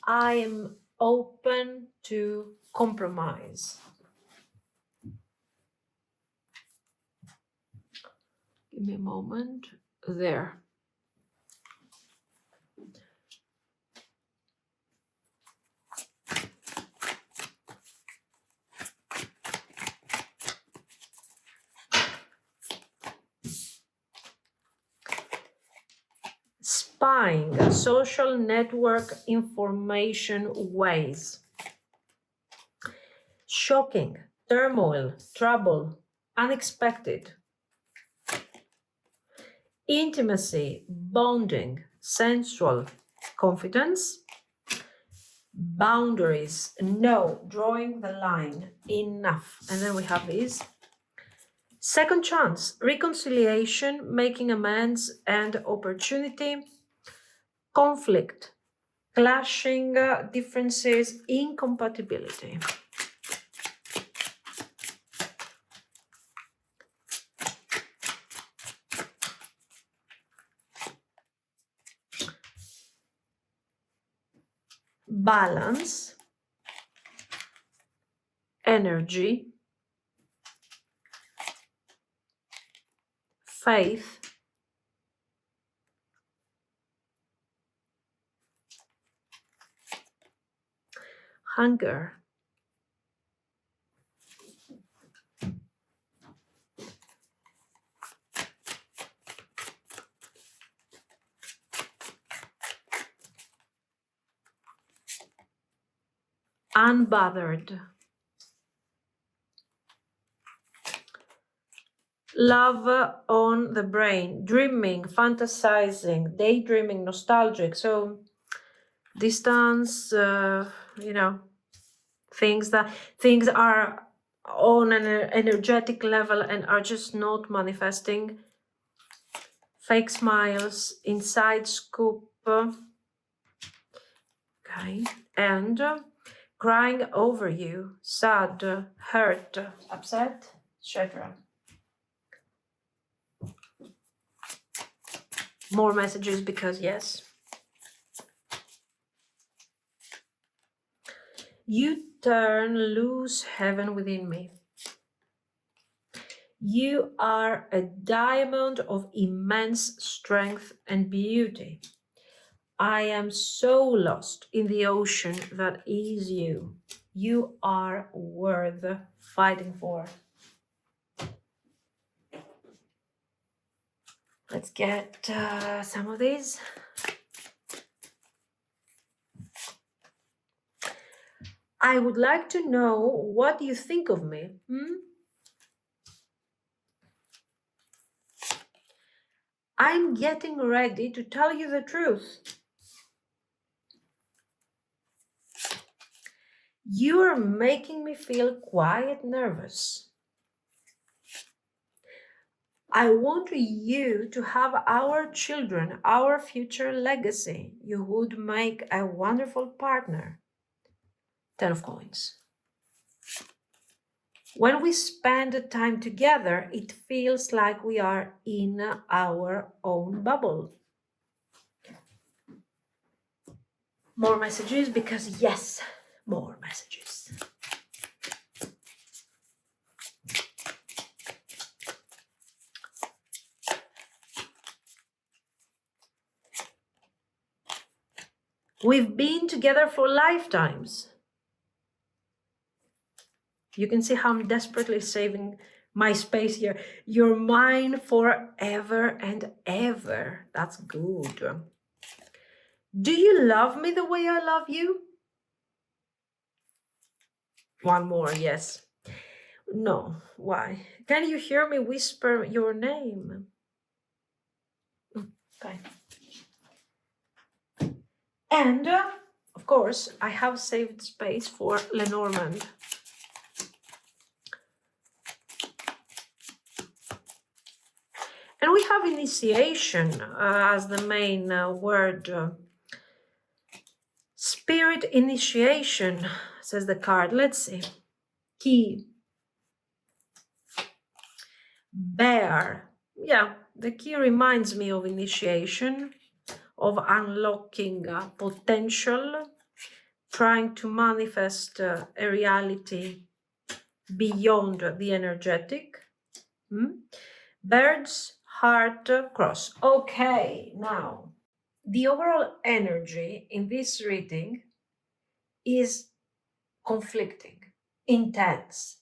I am open to compromise. Give me a moment. There. Spying, social network information ways. Shocking, turmoil, trouble, unexpected. Intimacy, bonding, sensual, confidence. Boundaries, no, drawing the line, enough. And then we have these. Second chance, reconciliation, making amends and opportunity. Conflict, clashing differences, incompatibility. Balance, energy, faith, hunger, unbothered, love on the brain, dreaming, fantasizing, daydreaming, nostalgic. So distance, things are on an energetic level and are just not manifesting. Fake smiles, inside scoop, okay, and crying over you, sad, hurt, upset, etc. More messages because yes. You turn loose heaven within me. You are a diamond of immense strength and beauty. I am so lost in the ocean that is you. You are worth fighting for. Let's get some of these. I would like to know what you think of me. I'm getting ready to tell you the truth. You're making me feel quite nervous. I want you to have our children, our future legacy. You would make a wonderful partner. 10 of coins. When we spend time together, it feels like we are in our own bubble. More messages because yes, more messages. We've been together for lifetimes. You can see how I'm desperately saving my space here. You're mine forever and ever. That's good. Do you love me the way I love you? One more, yes. No, why? Can you hear me whisper your name? Okay. And, of course, I have saved space for Lenormand. And we have initiation as the main word. Spirit initiation, says the card. Let's see. Key. Bear. Yeah, the key reminds me of initiation, of unlocking potential, trying to manifest a reality beyond the energetic. Bird's heart cross. Okay, now the overall energy in this reading is conflicting, intense,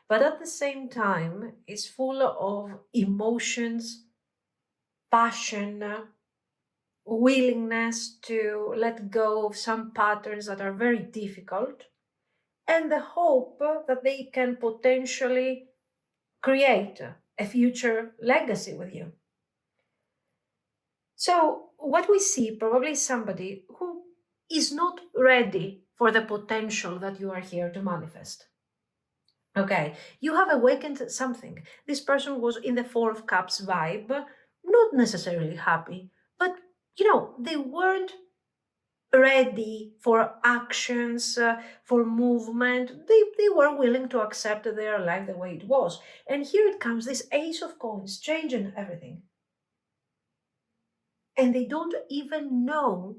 but at the same time is full of emotions, passion, willingness to let go of some patterns that are very difficult, and the hope that they can potentially create a future legacy with you. So, what we see probably is somebody who is not ready for the potential that you are here to manifest. Okay, you have awakened something. This person was in the Four of Cups vibe, not necessarily happy, but they weren't ready for actions, for movement. They were willing to accept their life the way it was. And here it comes, this Ace of Coins, changing everything. And they don't even know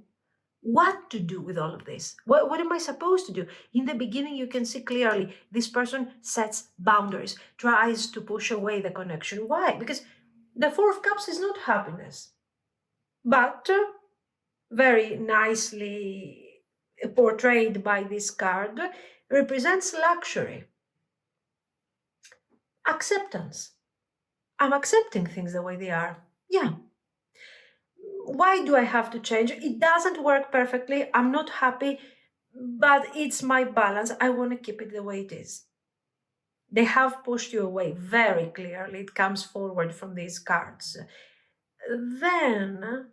what to do with all of this. What am I supposed to do? In the beginning, you can see clearly this person sets boundaries, tries to push away the connection. Why? Because the Four of Cups is not happiness, but very nicely portrayed by this card, represents luxury, acceptance. I'm accepting things the way they are. Yeah. Why do I have to change? It doesn't work perfectly. I'm not happy, but it's my balance. I want to keep it the way it is. They have pushed you away very clearly. It comes forward from these cards. Then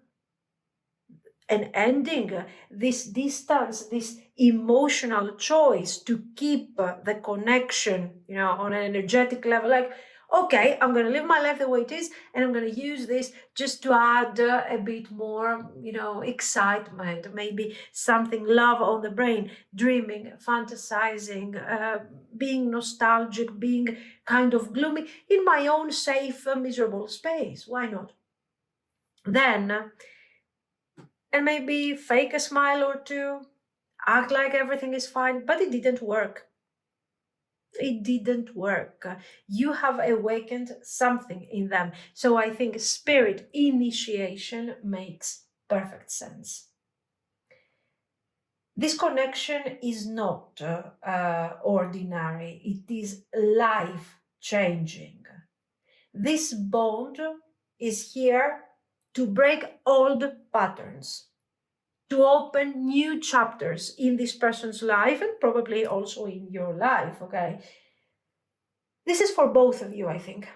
and ending this distance, this emotional choice to keep the connection, on an energetic level, like, okay, I'm going to live my life the way it is, and I'm going to use this just to add a bit more, excitement, maybe something love on the brain, dreaming, fantasizing, being nostalgic, being kind of gloomy in my own safe, miserable space. Why not? Then and maybe fake a smile or two, act like everything is fine, but it didn't work. It didn't work. You have awakened something in them. So I think spirit initiation makes perfect sense. This connection is not ordinary, it is life changing. This bond is here to break old patterns, to open new chapters in this person's life and probably also in your life, okay? This is for both of you, I think.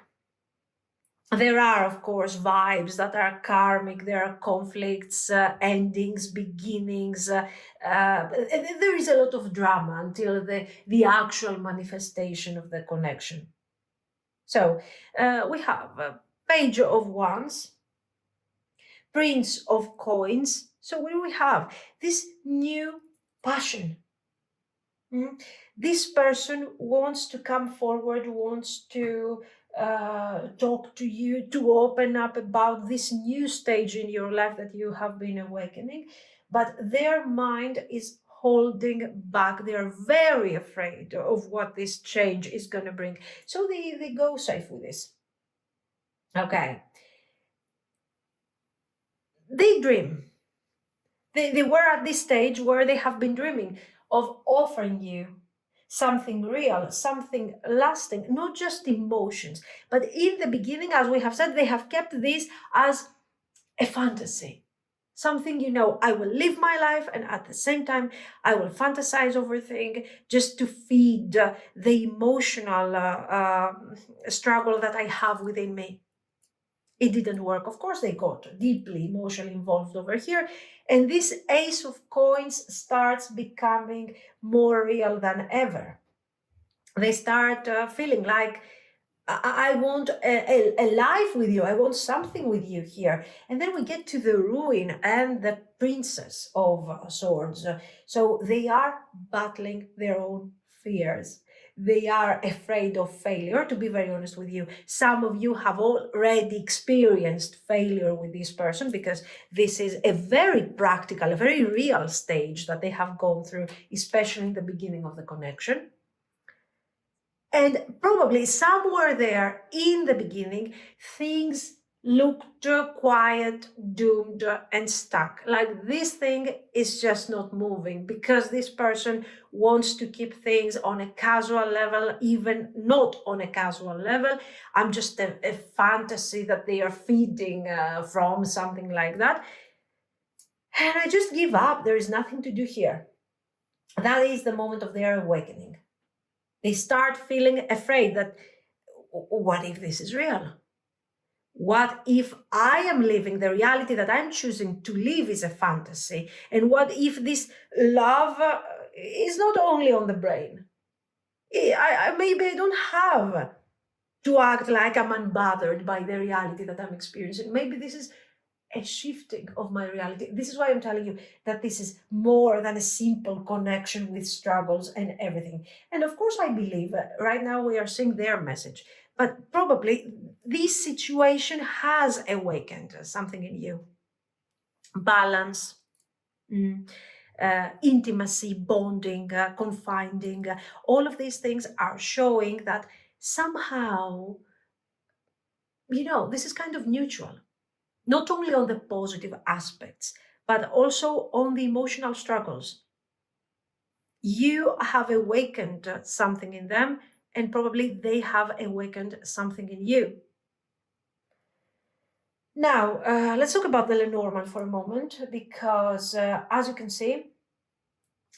There are, of course, vibes that are karmic, there are conflicts, endings, beginnings. There is a lot of drama until the actual manifestation of the connection. So we have a Page of Wands, Prince of Coins. So what do we have? This new passion. This person wants to come forward, wants to talk to you, to open up about this new stage in your life that you have been awakening, but their mind is holding back. They are very afraid of what this change is going to bring. So they go safe with this. Okay. They dream. They were at this stage where they have been dreaming of offering you something real, something lasting, not just emotions. But in the beginning, as we have said, they have kept this as a fantasy. Something, I will live my life and at the same time, I will fantasize over things just to feed the emotional struggle that I have within me. It didn't work. Of course, they got deeply emotionally involved over here. And this Ace of Coins starts becoming more real than ever. They start feeling like, I want a life with you. I want something with you here. And then we get to the Ruin and the Princess of Swords. So they are battling their own fears. They are afraid of failure, to be very honest with you. Some of you have already experienced failure with this person because this is a very practical, a very real stage that they have gone through, especially in the beginning of the connection. And probably somewhere there in the beginning, things looked quiet, doomed, and stuck. Like this thing is just not moving because this person wants to keep things on a casual level, even not on a casual level. I'm just a fantasy that they are feeding from, something like that. And I just give up. There is nothing to do here. That is the moment of their awakening. They start feeling afraid that, what if this is real? What if I am living the reality that I'm choosing to live is a fantasy? And what if this love is not only on the brain? Maybe I don't have to act like I'm unbothered by the reality that I'm experiencing. Maybe this is a shifting of my reality. This is why I'm telling you that this is more than a simple connection with struggles and everything. And of course, I believe right now we are seeing their message, but probably this situation has awakened something in you. Balance, intimacy, bonding, confiding, all of these things are showing that somehow, this is kind of neutral, not only on the positive aspects, but also on the emotional struggles. You have awakened something in them, and probably they have awakened something in you. Now, let's talk about the Lenormand for a moment, because as you can see,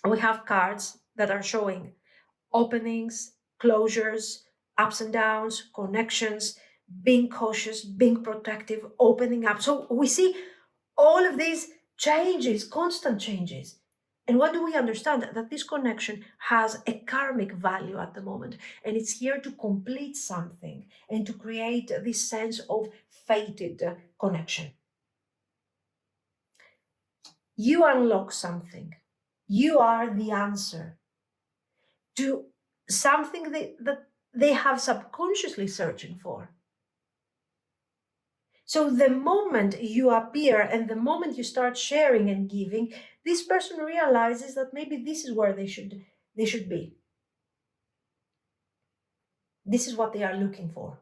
we have cards that are showing openings, closures, ups and downs, connections, being cautious, being protective, opening up. So we see all of these changes, constant changes. And what do we understand? That this connection has a karmic value at the moment, and it's here to complete something and to create this sense of fated connection. You unlock something. You are the answer to something that they have subconsciously searching for. So the moment you appear and the moment you start sharing and giving, this person realizes that maybe this is where they should be. This is what they are looking for.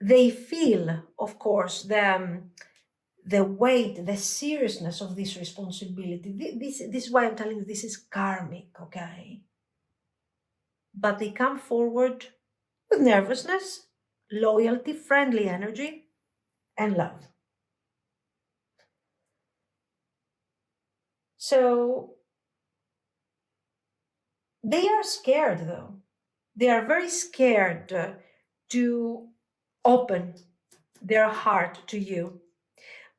They feel, of course, the weight, the seriousness of this responsibility. This is why I'm telling you this is karmic, okay? But they come forward with nervousness, loyalty, friendly energy, and love. So they are scared, though. They are very scared to open their heart to you.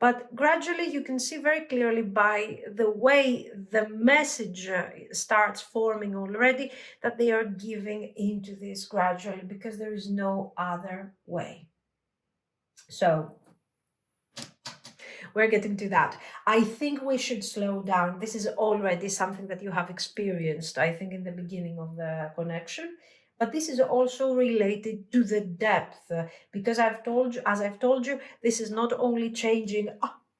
But gradually, you can see very clearly by the way the message starts forming already that they are giving into this gradually, because there is no other way. So we're getting to that. I think we should slow down. This is already something that you have experienced, I think, in the beginning of the connection. But this is also related to the depth, because as I've told you, this is not only changing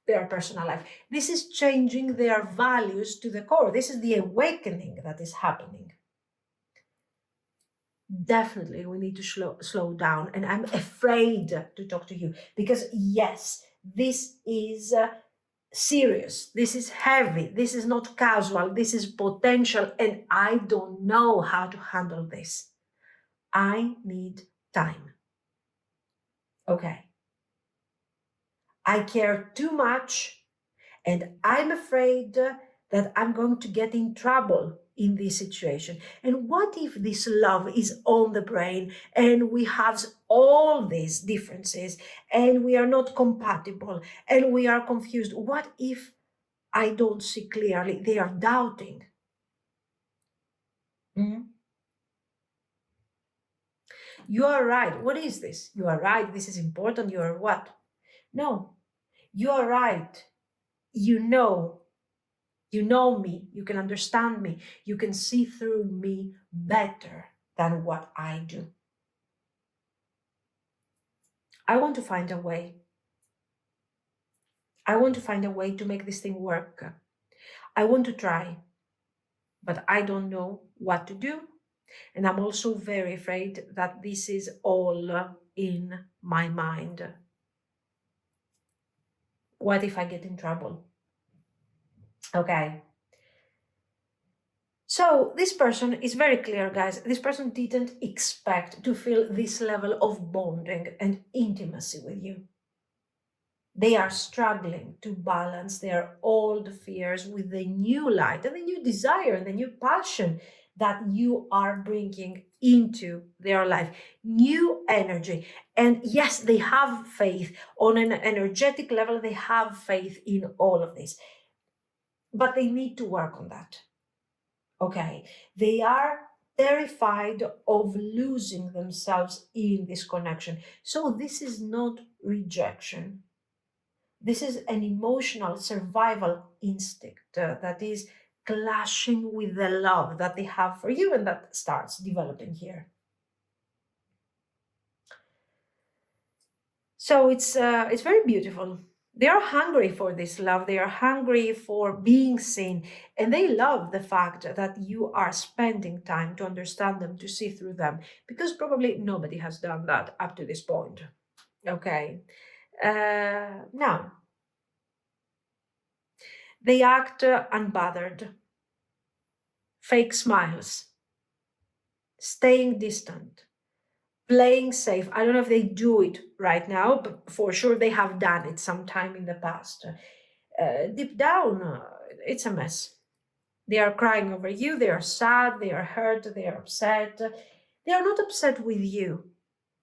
their personal life, this is changing their values to the core. This is the awakening that is happening. Definitely, we need to slow down. And I'm afraid to talk to you because, yes, this is serious. This is heavy. This is not casual. This is potential. And I don't know how to handle this. I need time. Okay. I care too much, and I'm afraid that I'm going to get in trouble in this situation. And what if this love is on the brain and we have all these differences and we are not compatible and we are confused? What if I don't see clearly? They are doubting. Mhm. You are right. What is this? You are right. This is important. You are what? No, you are right. You know. You know me. You can understand me. You can see through me better than what I do. I want to find a way. I want to find a way to make this thing work. I want to try, but I don't know what to do. And I'm also very afraid that this is all in my mind. What if I get in trouble? Okay. So this person is very clear, guys. This person didn't expect to feel this level of bonding and intimacy with you. They are struggling to balance their old fears with the new light and the new desire and the new passion that you are bringing into their life, new energy. And yes, they have faith on an energetic level, they have faith in all of this, but they need to work on that. Okay, they are terrified of losing themselves in this connection. So this is not rejection. This is an emotional survival instinct that is clashing with the love that they have for you and that starts developing here. So it's very beautiful. They are hungry for this love. They are hungry for being seen, and they love the fact that you are spending time to understand them, to see through them, because probably nobody has done that up to this point. Okay. Now they act unbothered, fake smiles, staying distant, playing safe. I don't know if they do it right now, but for sure they have done it sometime in the past. Deep down, it's a mess. They are crying over you, they are sad, they are hurt, they are upset. They are not upset with you.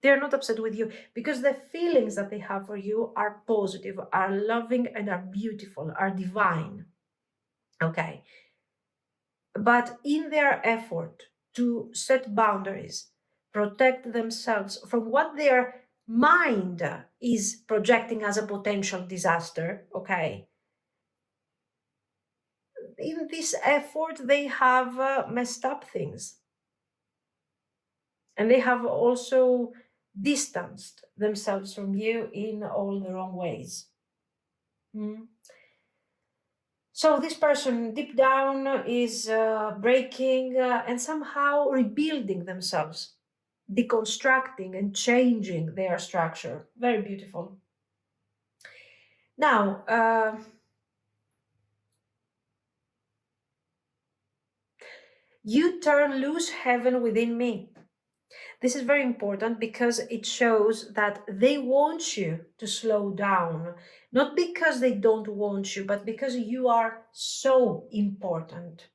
They are not upset with you because the feelings that they have for you are positive, are loving, and are beautiful, are divine. Okay. But in their effort to set boundaries, protect themselves from what their mind is projecting as a potential disaster, okay, in this effort, they have messed up things. And they have also distanced themselves from you in all the wrong ways. Mm. So this person deep down is breaking and somehow rebuilding themselves, deconstructing and changing their structure. Very beautiful. Now, you turn loose heaven within me. This is very important because it shows that they want you to slow down, not because they don't want you, but because you are so important.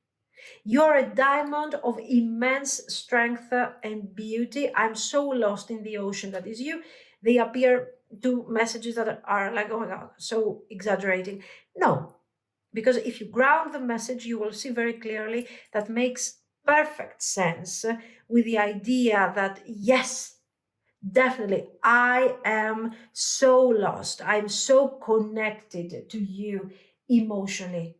You're a diamond of immense strength and beauty. I'm so lost in the ocean that is you. They appear to messages that are like, oh my God, so exaggerating. No, because if you ground the message, you will see very clearly that makes perfect sense with the idea that, yes, definitely, I am so lost. I'm so connected to you emotionally.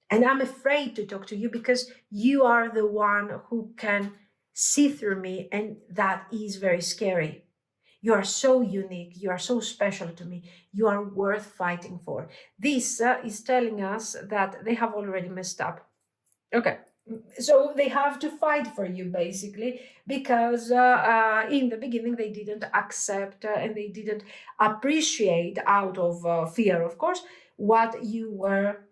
And I'm afraid to talk to you because you are the one who can see through me, and that is very scary. You are so unique. You are so special to me. You are worth fighting for. This is telling us that they have already messed up. Okay. So they have to fight for you basically because in the beginning they didn't accept and they didn't appreciate out of fear, of course, what you were.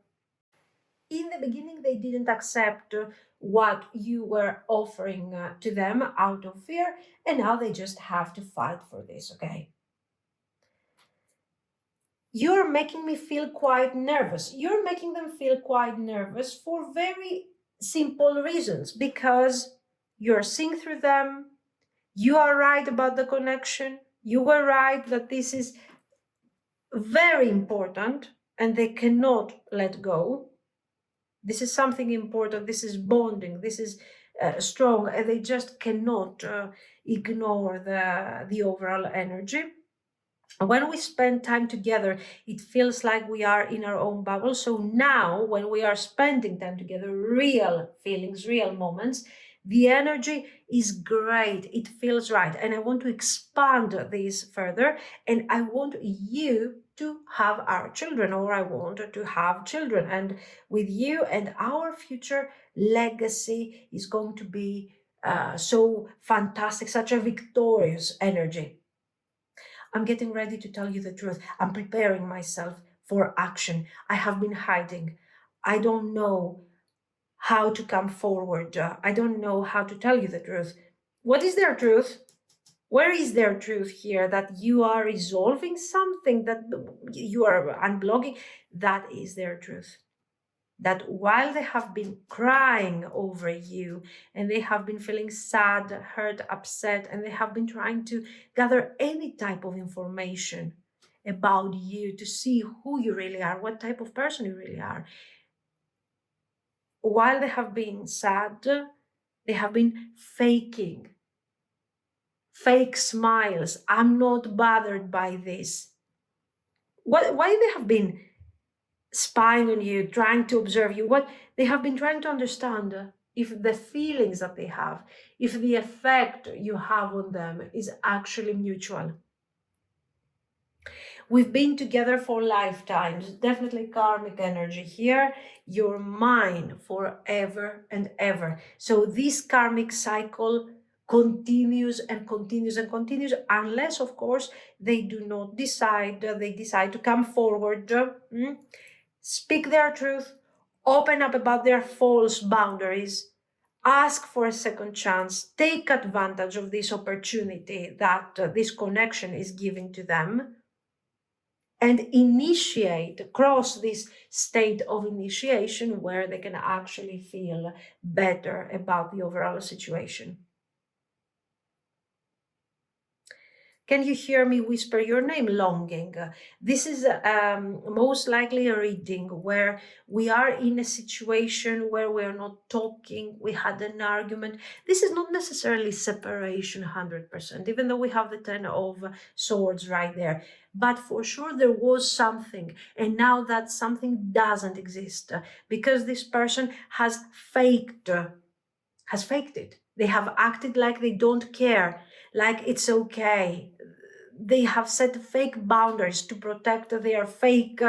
In the beginning, they didn't accept what you were offering to them out of fear, and now they just have to fight for this, okay? You're making me feel quite nervous. You're making them feel quite nervous for very simple reasons because you're seeing through them. You are right about the connection. You were right that this is very important and they cannot let go. This is something important. This is bonding. This is strong, and they just cannot ignore the overall energy. When we spend time together, it feels like we are in our own bubble. So now, when we are spending time together, real feelings, real moments, the energy is great. It feels right. And I want to expand this further. And I want you to have our children, or I want to have children. And with you and our future legacy is going to be so fantastic, such a victorious energy. I'm getting ready to tell you the truth. I'm preparing myself for action. I have been hiding. I don't know how to come forward. I don't know how to tell you the truth. What is their truth? Where is their truth here that you are resolving something, that you are unblocking? That is their truth. That while they have been crying over you and they have been feeling sad, hurt, upset, and they have been trying to gather any type of information about you to see who you really are, what type of person you really are, while they have been sad, they have been faking fake smiles. I'm not bothered by this. why they have been spying on you, trying to observe you, what they have been trying to understand, if the feelings that they have, if the effect you have on them is actually mutual. We've been together for lifetimes, definitely karmic energy here. You're mine forever and ever. So this karmic cycle continues and continues and continues, unless, of course, they do not decide, they decide to come forward, speak their truth, open up about their false boundaries, ask for a second chance, take advantage of this opportunity that this connection is giving to them, and initiate, cross this state of initiation where they can actually feel better about the overall situation. Can you hear me whisper your name? Longing. This is most likely a reading where we are in a situation where we are not talking, we had an argument. This is not necessarily separation 100%, even though we have the 10 of swords right there. But for sure there was something, and now that something doesn't exist because this person has faked it. They have acted like they don't care, like it's okay. They have set fake boundaries to protect their fake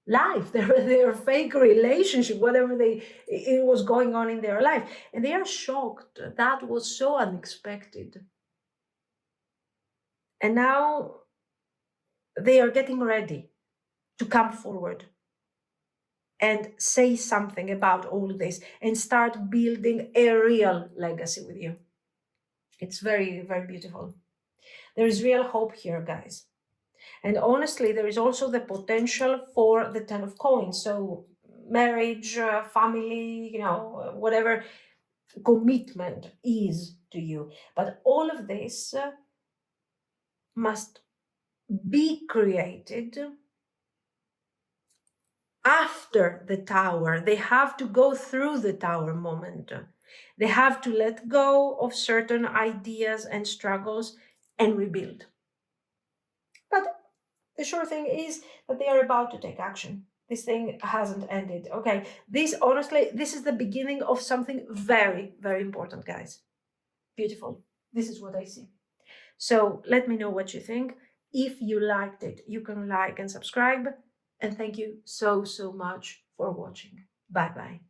life, their fake relationship, whatever it was going on in their life. And they are shocked. That was so unexpected. And now they are getting ready to come forward and say something about all this and start building a real legacy with you. It's very, very beautiful. There is real hope here, guys. And honestly, there is also the potential for the 10 of coins. So marriage, family, whatever commitment is to you. But all of this must be created after the tower. They have to go through the tower moment. They have to let go of certain ideas and struggles and rebuild. But the sure thing is that they are about to take action. This thing hasn't ended. Okay, this is the beginning of something very, very important, guys. Beautiful. This is what I see. So let me know what you think. If you liked it, you can like and subscribe. And thank you so, so much for watching. Bye-bye.